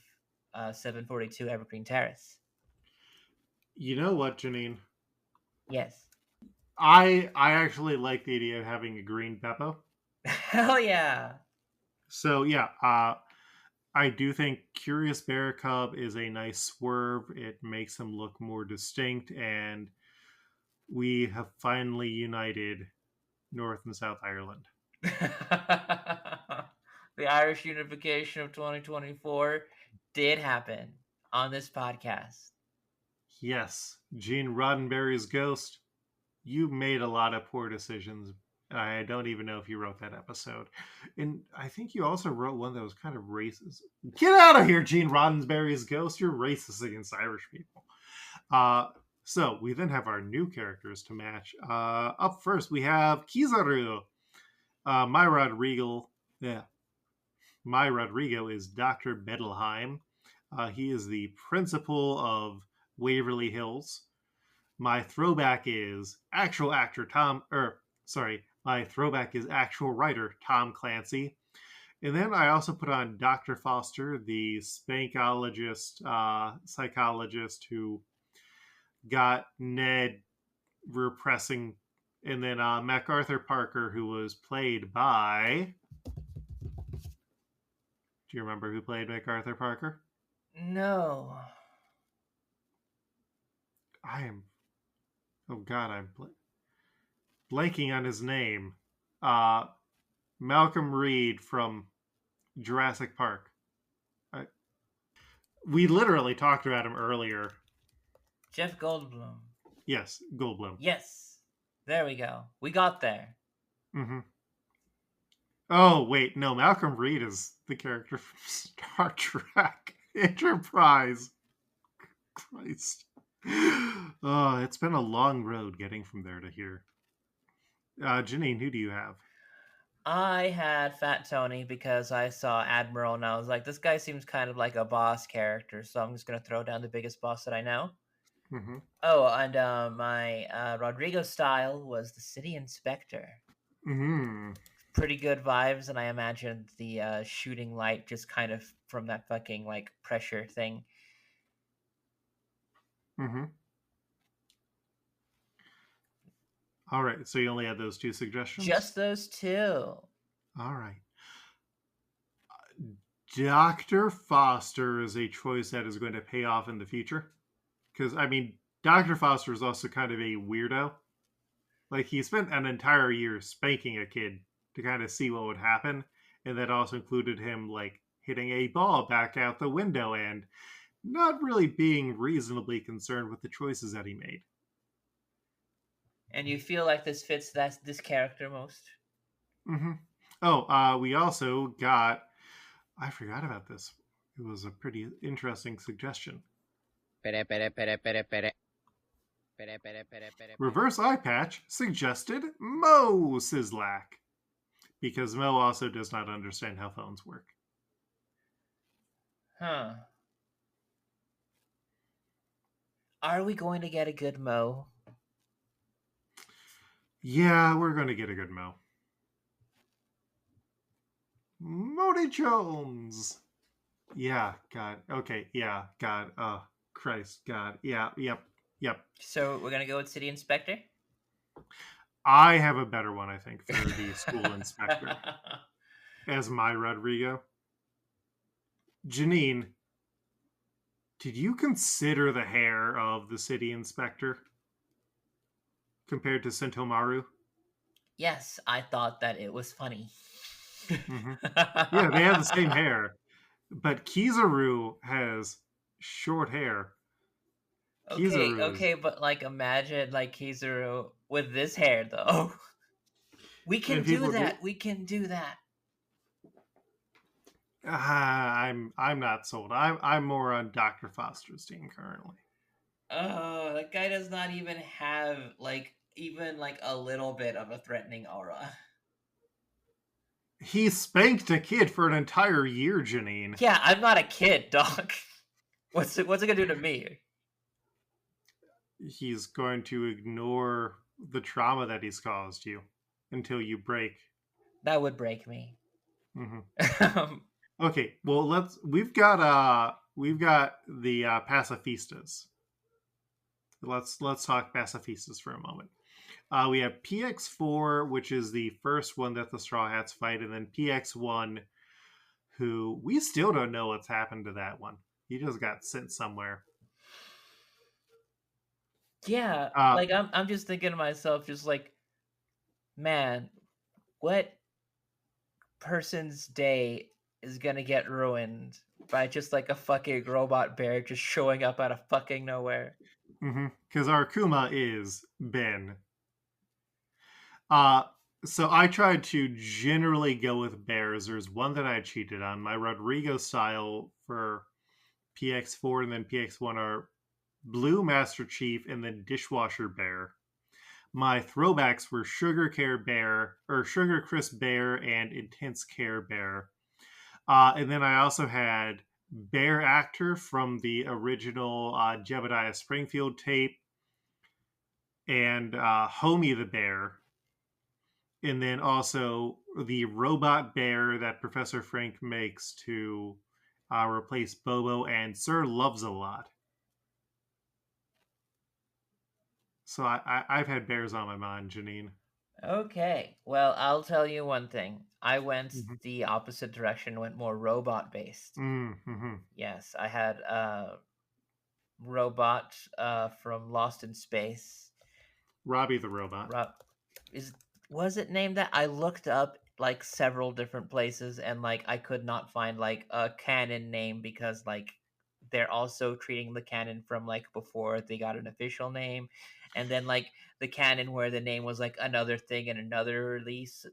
742 Evergreen Terrace. You know what, Janine? Yes. I actually like the idea of having a green Beppo. Hell yeah. So yeah, I do think Curious Bear Cub is a nice swerve. It makes him look more distinct, and we have finally united North and South Ireland. The Irish unification of 2024 did happen on this podcast. Yes, Gene Roddenberry's ghost. You made a lot of poor decisions. I don't even know if you wrote that episode. And I think you also wrote one that was kind of racist. Get out of here, Gene Roddenberry's ghost. You're racist against Irish people. So we then have our new characters to match. Up first, we have Kizaru. My Rodrigo is Dr. Bettelheim. He is the principal of Waverly Hills. My throwback is actual writer Tom Clancy. And then I also put on Dr. Foster, the spankologist, psychologist who got Ned repressing. And then MacArthur Parker, who was played by... Do you remember who played MacArthur Parker? No. I'm blanking on his name. Malcolm Reed from Jurassic Park. We literally talked about him earlier. Jeff Goldblum. Yes, Goldblum. Yes. There we go. We got there. Mm-hmm. Oh, wait. No, Malcolm Reed is the character from Star Trek Enterprise. Christ. Oh, it's been a long road getting from there to here. Janine, who do you have? I had Fat Tony because I saw Admiral and I was like, this guy seems kind of like a boss character, so I'm just going to throw down the biggest boss that I know. Mm-hmm. Oh, and my Rodrigo style was the City Inspector. Mm-hmm. Pretty good vibes, and I imagined the shooting light just kind of from that fucking like pressure thing. Mm-hmm. All right, so you only had those two suggestions? Just those two. All right. Dr. Foster is a choice that is going to pay off in the future. Because, I mean, Dr. Foster is also kind of a weirdo. Like, he spent an entire year spanking a kid to kind of see what would happen. And that also included him, like, hitting a ball back out the window and not really being reasonably concerned with the choices that he made. And you feel like this fits this character most? Mm-hmm. Oh, we also got... I forgot about this. It was a pretty interesting suggestion. Reverse Eye Patch suggested Mo Sislak. Because Mo also does not understand how phones work. Huh. Are we going to get a good Mo? Yeah, we're going to get a good Mo. Modi Jones! Yeah, God. Okay, yeah, God. Oh, Christ, God. Yeah, yep. So we're going to go with City Inspector? I have a better one, I think, for the school inspector. As my Rodrigo. Janine, did you consider the hair of the city inspector compared to Sentomaru? Yes, I thought that it was funny. Mm-hmm. Yeah, they have the same hair. But Kizaru has short hair. Okay, but like imagine like Kizaru with this hair though. We can do that. We can do that. I'm not sold. I'm more on Dr. Foster's team currently. Oh, that guy does not even have even a little bit of a threatening aura. He spanked a kid for an entire year, Janine. Yeah, I'm not a kid, dog. What's it gonna do to me? He's going to ignore the trauma that he's caused you until you break. That would break me. Mm-hmm. Okay, well we've got the pacifistas. Let's talk pacifistas for a moment. We have PX4, which is the first one that the Straw Hats fight, and then PX1, who we still don't know what's happened to that one. He just got sent somewhere. Yeah, I'm just thinking to myself, just like, man, what person's day is gonna get ruined by just like a fucking robot bear just showing up out of fucking nowhere? Because our Kuma is Ben. So I tried to generally go with bears. There's one that I cheated on. My Rodrigo style for PX4 and then PX1 are Blue Master Chief and then Dishwasher Bear. My throwbacks were Sugar Care Bear, or Sugar Crisp Bear and Intense Care Bear. And then I also had Bear Actor from the original Jebediah Springfield tape and Homie the Bear. And then also the robot bear that Professor Frank makes to replace Bobo and Sir Loves a Lot. So I've had bears on my mind, Janine. Okay, well, I'll tell you one thing. I went the opposite direction, went more robot based. Yes, I had robot from Lost in Space. Robbie the robot. Was it named that? I looked up like several different places and like I could not find like a canon name because like they're also treating the canon from like before they got an official name, and then like the canon where the name was like another thing in another release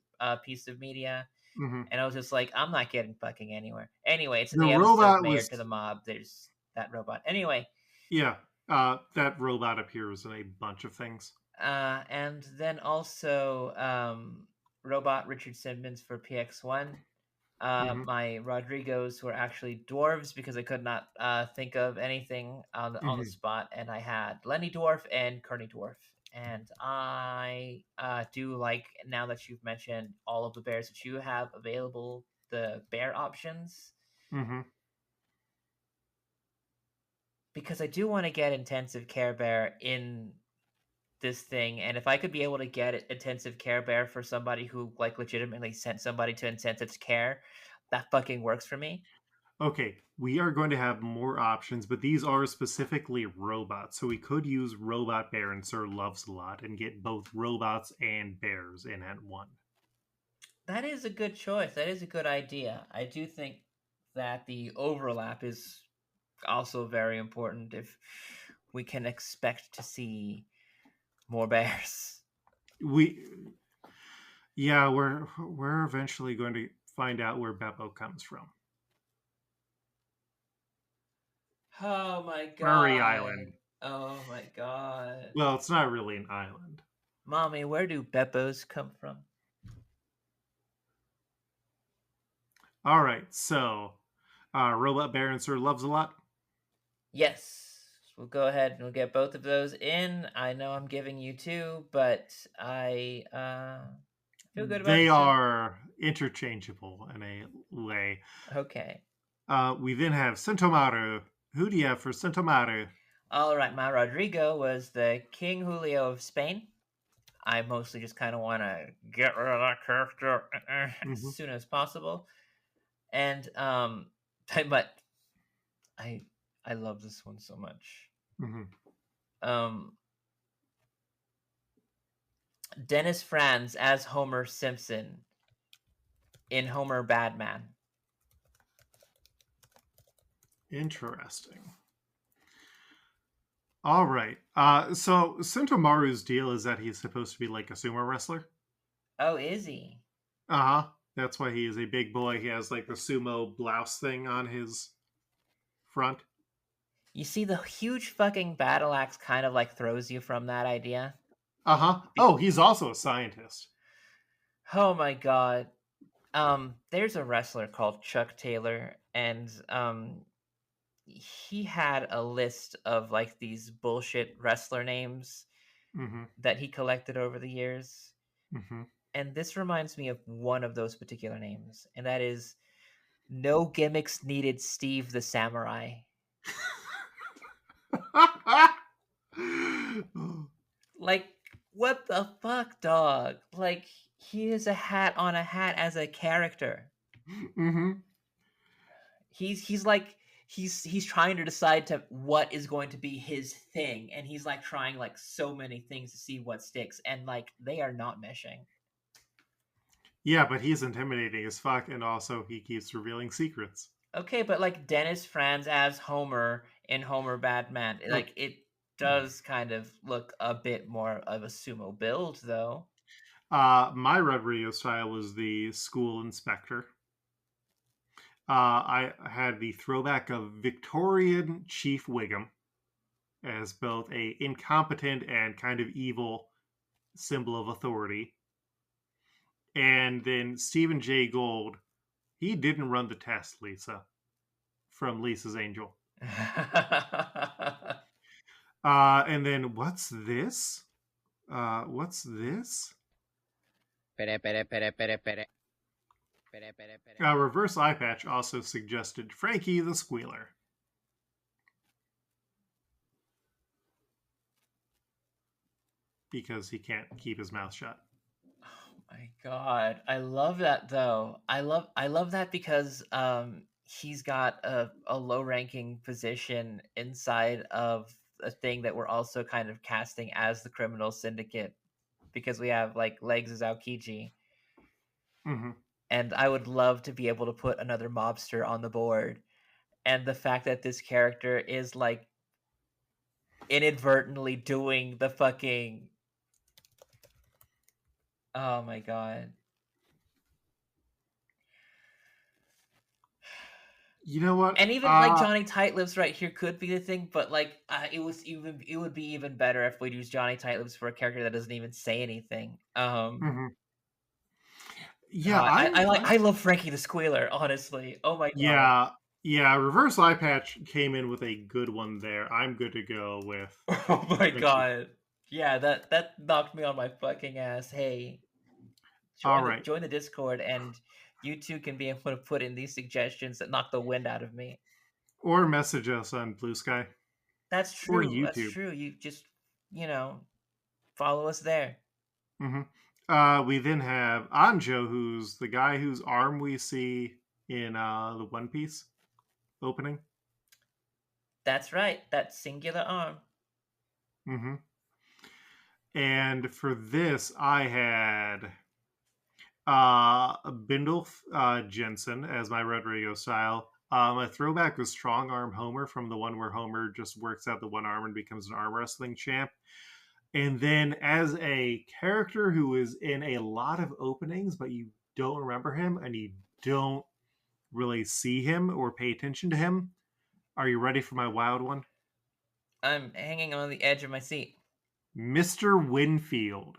piece of media. And I was just like, I'm not getting fucking anywhere. Anyway, it's in the episode Mayor to the Mob. There's that robot. Anyway. Yeah, that robot appears in a bunch of things. And then also Robot Richard Simmons for PX1. My Rodrigos were actually dwarves because I could not think of anything on the spot. And I had Lenny Dwarf and Kearney Dwarf. And I do like, now that you've mentioned all of the bears that you have available, the bear options. Because I do want to get Intensive Care Bear in this thing, and if I could be able to get Intensive Care Bear for somebody who like legitimately sent somebody to intensive care, that fucking works for me. Okay, we are going to have more options, but these are specifically robots, so we could use Robot Bear and Sir Loves a Lot and get both robots and bears in at one. That is a good choice. That is a good idea. I do think that the overlap is also very important if we can expect to see more bears. We're eventually going to find out where Beppo comes from. Oh my god. Murray Island. Oh my god. Well, it's not really an island. Mommy, where do Beppos come from? All right, so Robot Bear and Sir Loves a Lot? Yes. We'll go ahead and we'll get both of those in. I know I'm giving you two, but I feel good about they are interchangeable in a way. Okay. We then have Sentomaru. Who do you have for Sentomaru? All right, my Rodrigo was the King Julio of Spain. I mostly just kind of want to get rid of that character as soon as possible. And but I love this one so much. Dennis Franz as Homer Simpson in Homer Badman. Interesting. All right. So Sentomaru's deal is that he's supposed to be like a sumo wrestler. Oh, is he? That's why he is a big boy. He has like the sumo blouse thing on his front. You see, the huge fucking battle axe kind of like throws you from that idea. Oh, he's also a scientist. Oh my god. There's a wrestler called Chuck Taylor, and he had a list of like these bullshit wrestler names that he collected over the years. And this reminds me of one of those particular names, and that is No Gimmicks Needed Steve the Samurai. Like, what the fuck, dog? Like, he is a hat on a hat as a character. He's like he's trying to decide to what is going to be his thing, and he's like trying like so many things to see what sticks, and like they are not meshing. Yeah, but he's intimidating as fuck, and also he keeps revealing secrets. Okay, but like Dennis Franz as Homer in Homer Badman, like it does kind of look a bit more of a sumo build, though. My Red Radio style was the school inspector. I had the throwback of Victorian Chief Wiggum as both a incompetent and kind of evil symbol of authority. And then Stephen J. Gould, he didn't run the test, Lisa, from Lisa's Angel. And then what's this? What's this? Reverse Eye Patch also suggested Frankie the Squealer. Because he can't keep his mouth shut. Oh my god. I love that though. I love that because he's got a low ranking position inside of a thing that we're also kind of casting as the criminal syndicate, because we have like Legs as Aokiji. Mm-hmm. And I would love to be able to put another mobster on the board. And the fact that this character is like inadvertently doing the fucking... Oh my god. You know what? And even like Johnny Tightlips right here could be the thing, but like it would be even better if we'd use Johnny Tightlips for a character that doesn't even say anything. Mm-hmm. Yeah, I love Frankie the Squealer, honestly. Oh my god. Yeah. Reverse Eye Patch came in with a good one there. I'm good to go with. Oh my god. Yeah, that knocked me on my fucking ass. Hey, join the Discord, and you two can be able to put in these suggestions that knock the wind out of me. Or message us on Blue Sky. That's true. Or YouTube. That's true. You just, follow us there. Mm-hmm. We then have Anjo, who's the guy whose arm we see in the One Piece opening. That's right. That singular arm. Mm-hmm. And for this, I had Bindle Jensen as my Red Radio style. A throwback was Strong Arm Homer from the one where Homer just works out the one arm and becomes an arm wrestling champ. And then as a character who is in a lot of openings, but you don't remember him and you don't really see him or pay attention to him. Are you ready for my wild one? I'm hanging on the edge of my seat. Mr. Winfield.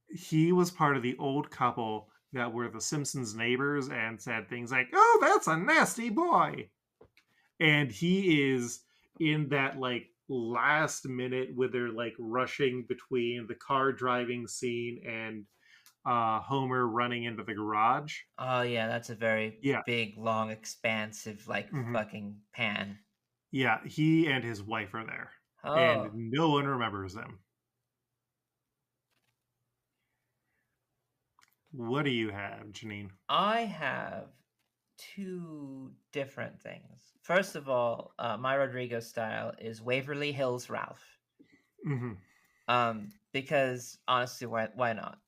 He was part of the old couple that were the Simpsons neighbors and said things like, "Oh, that's a nasty boy." And he is in that like last minute where they're like rushing between the car driving scene and Homer running into the garage. Oh yeah, that's a very big, long, expansive, like fucking pan. Yeah, he and his wife are there. Oh. And no one remembers them. What do you have, Janine? I have two different things. First of all, my Rodrigo style is Waverly Hills Ralph. Mm-hmm. Because honestly, why not?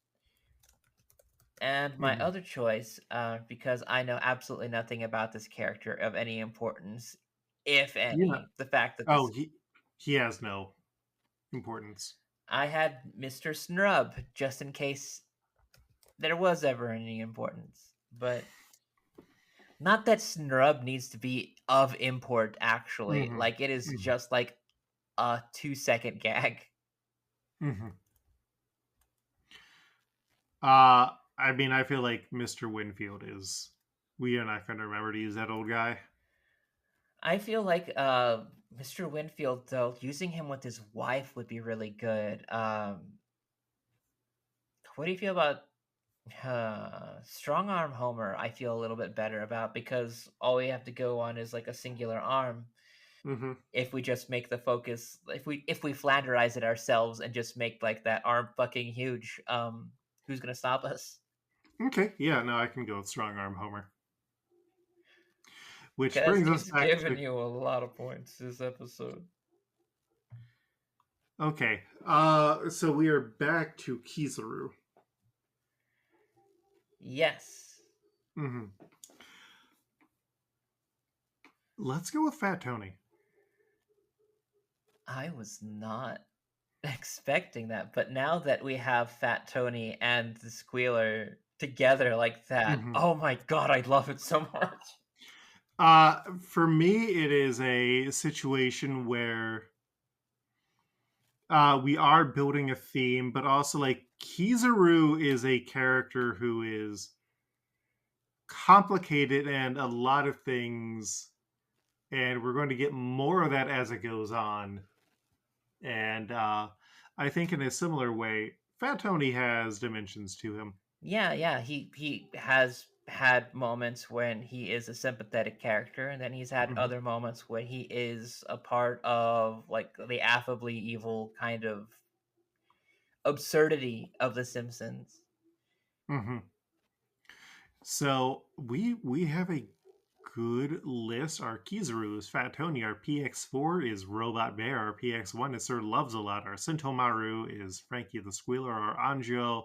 And my other choice, because I know absolutely nothing about this character of any importance, if any, the fact that he has no importance. I had Mr. Snrub just in case there was ever any importance, but not that Snrub needs to be of import. Actually, like it is just like a 2-second gag. I mean, I feel like Mr. Winfield is... We are not going to remember to use that old guy. I feel like Mr. Winfield, though, using him with his wife would be really good. What do you feel about Strong Arm Homer? I feel a little bit better about, because all we have to go on is like a singular arm. If we just make the focus, if we Flanderize it ourselves and just make like that arm fucking huge, who's gonna stop us? Okay, yeah, no, I can go with Strong Arm Homer. Which Kez brings us back giving you a lot of points this episode. Okay, so we are back to Kizaru. Yes. Let's go with Fat Tony. I was not expecting that, but now that we have Fat Tony and the Squealer together like that, oh my god, I love it so much. For me, it is a situation where we are building a theme, but also like Kizaru is a character who is complicated and a lot of things, and we're going to get more of that as it goes on. And I think in a similar way, Fat Tony has dimensions to him. Yeah, he has had moments when he is a sympathetic character, and then he's had other moments when he is a part of like the affably evil kind of absurdity of the Simpsons. So we have a good list. Our Kizaru is Fat Tony. Our PX4 is Robot Bear. Our PX1 is Sir Loves a Lot. Our Sentomaru is Frankie the Squealer. Our Anjo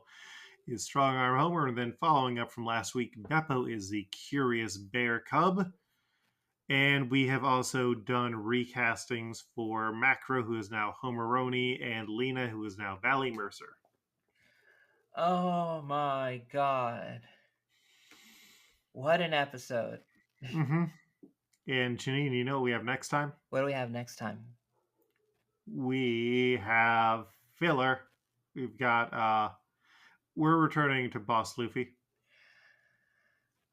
is Strong Arm Homer. And then following up from last week, Beppo is the Curious Bear Cub. And we have also done recastings for Macro, who is now Homeroni, and Lena, who is now Valley Mercer. Oh my god. What an episode. And Janine, you know what we have next time? What do we have next time? We have filler. We've got we're returning to Boss Luffy.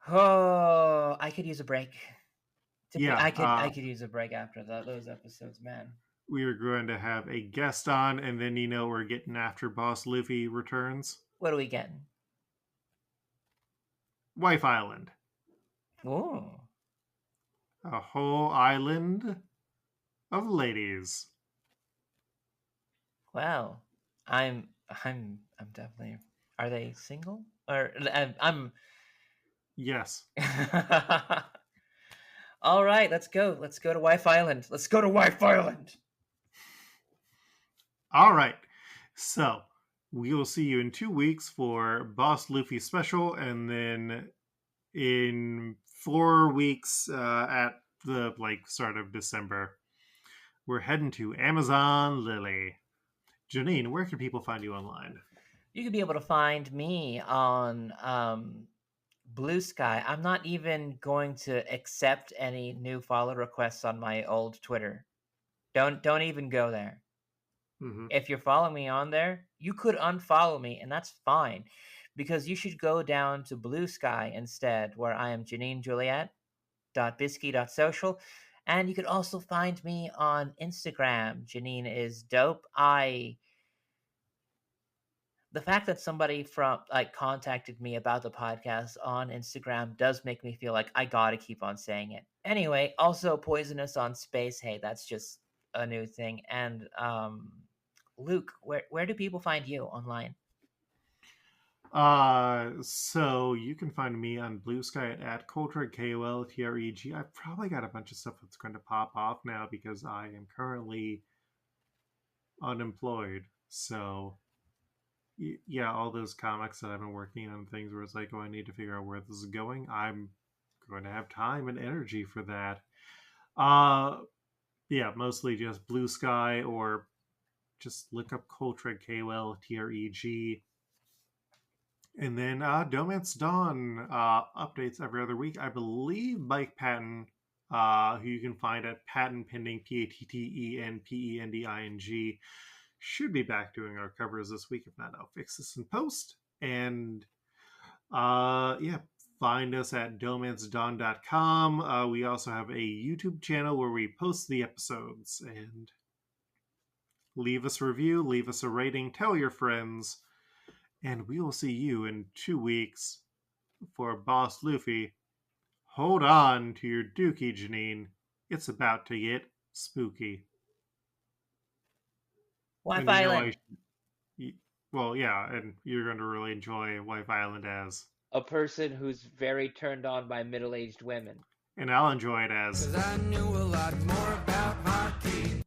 Oh, I could use a break. Yeah, I could use a break after those episodes, man. We are going to have a guest on, and then we're getting after Boss Luffy returns. What are we getting? Wife Island. Ooh. A whole island of ladies. Well, I'm definitely. Are they single? Or I'm. Yes. All right, let's go. Let's go to Wife Island. Let's go to Wife Island. All right. So we will see you in 2 weeks for Boss Luffy special, and then in 4 weeks at the start of December, we're heading to Amazon Lily. Janine, where can people find you online? You can be able to find me on Blue Sky. I'm not even going to accept any new follow requests on my old Twitter. Don't even go there. If you're following me on there, you could unfollow me, and that's fine, because you should go down to Blue Sky instead, where I am JanineJuliet.bisky.social, and you could also find me on Instagram. Janine is dope. The fact that somebody contacted me about the podcast on Instagram does make me feel like I gotta keep on saying it. Anyway, also Poisonous on Space. Hey, that's just a new thing. And Luke, where do people find you online? So you can find me on Blue Sky at Coltreg, KOLTREG. I've probably got a bunch of stuff that's going to pop off now because I am currently unemployed. So yeah, all those comics that I've been working on, things where it's like, oh, I need to figure out where this is going. I'm going to have time and energy for that. Yeah, mostly just Blue Sky, or just look up Coltreg, KOLTREG. And then DohMance Dawn updates every other week. I believe Mike Patton, who you can find at Patton Pending, PATTENPENDING, should be back doing our covers this week. If not, I'll fix this in post. And yeah, find us at DohManceDawn.com. We also have a YouTube channel where we post the episodes. And leave us a review, leave us a rating, tell your friends. And we will see you in 2 weeks for Boss Luffy. Hold on to your dookie, Janine. It's about to get spooky. Wife Island. Well, yeah, and you're going to really enjoy Wife Island as a person who's very turned on by middle-aged women. And I'll enjoy it as 'Cause I knew a lot more about hockey.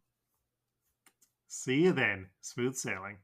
See you then. Smooth sailing.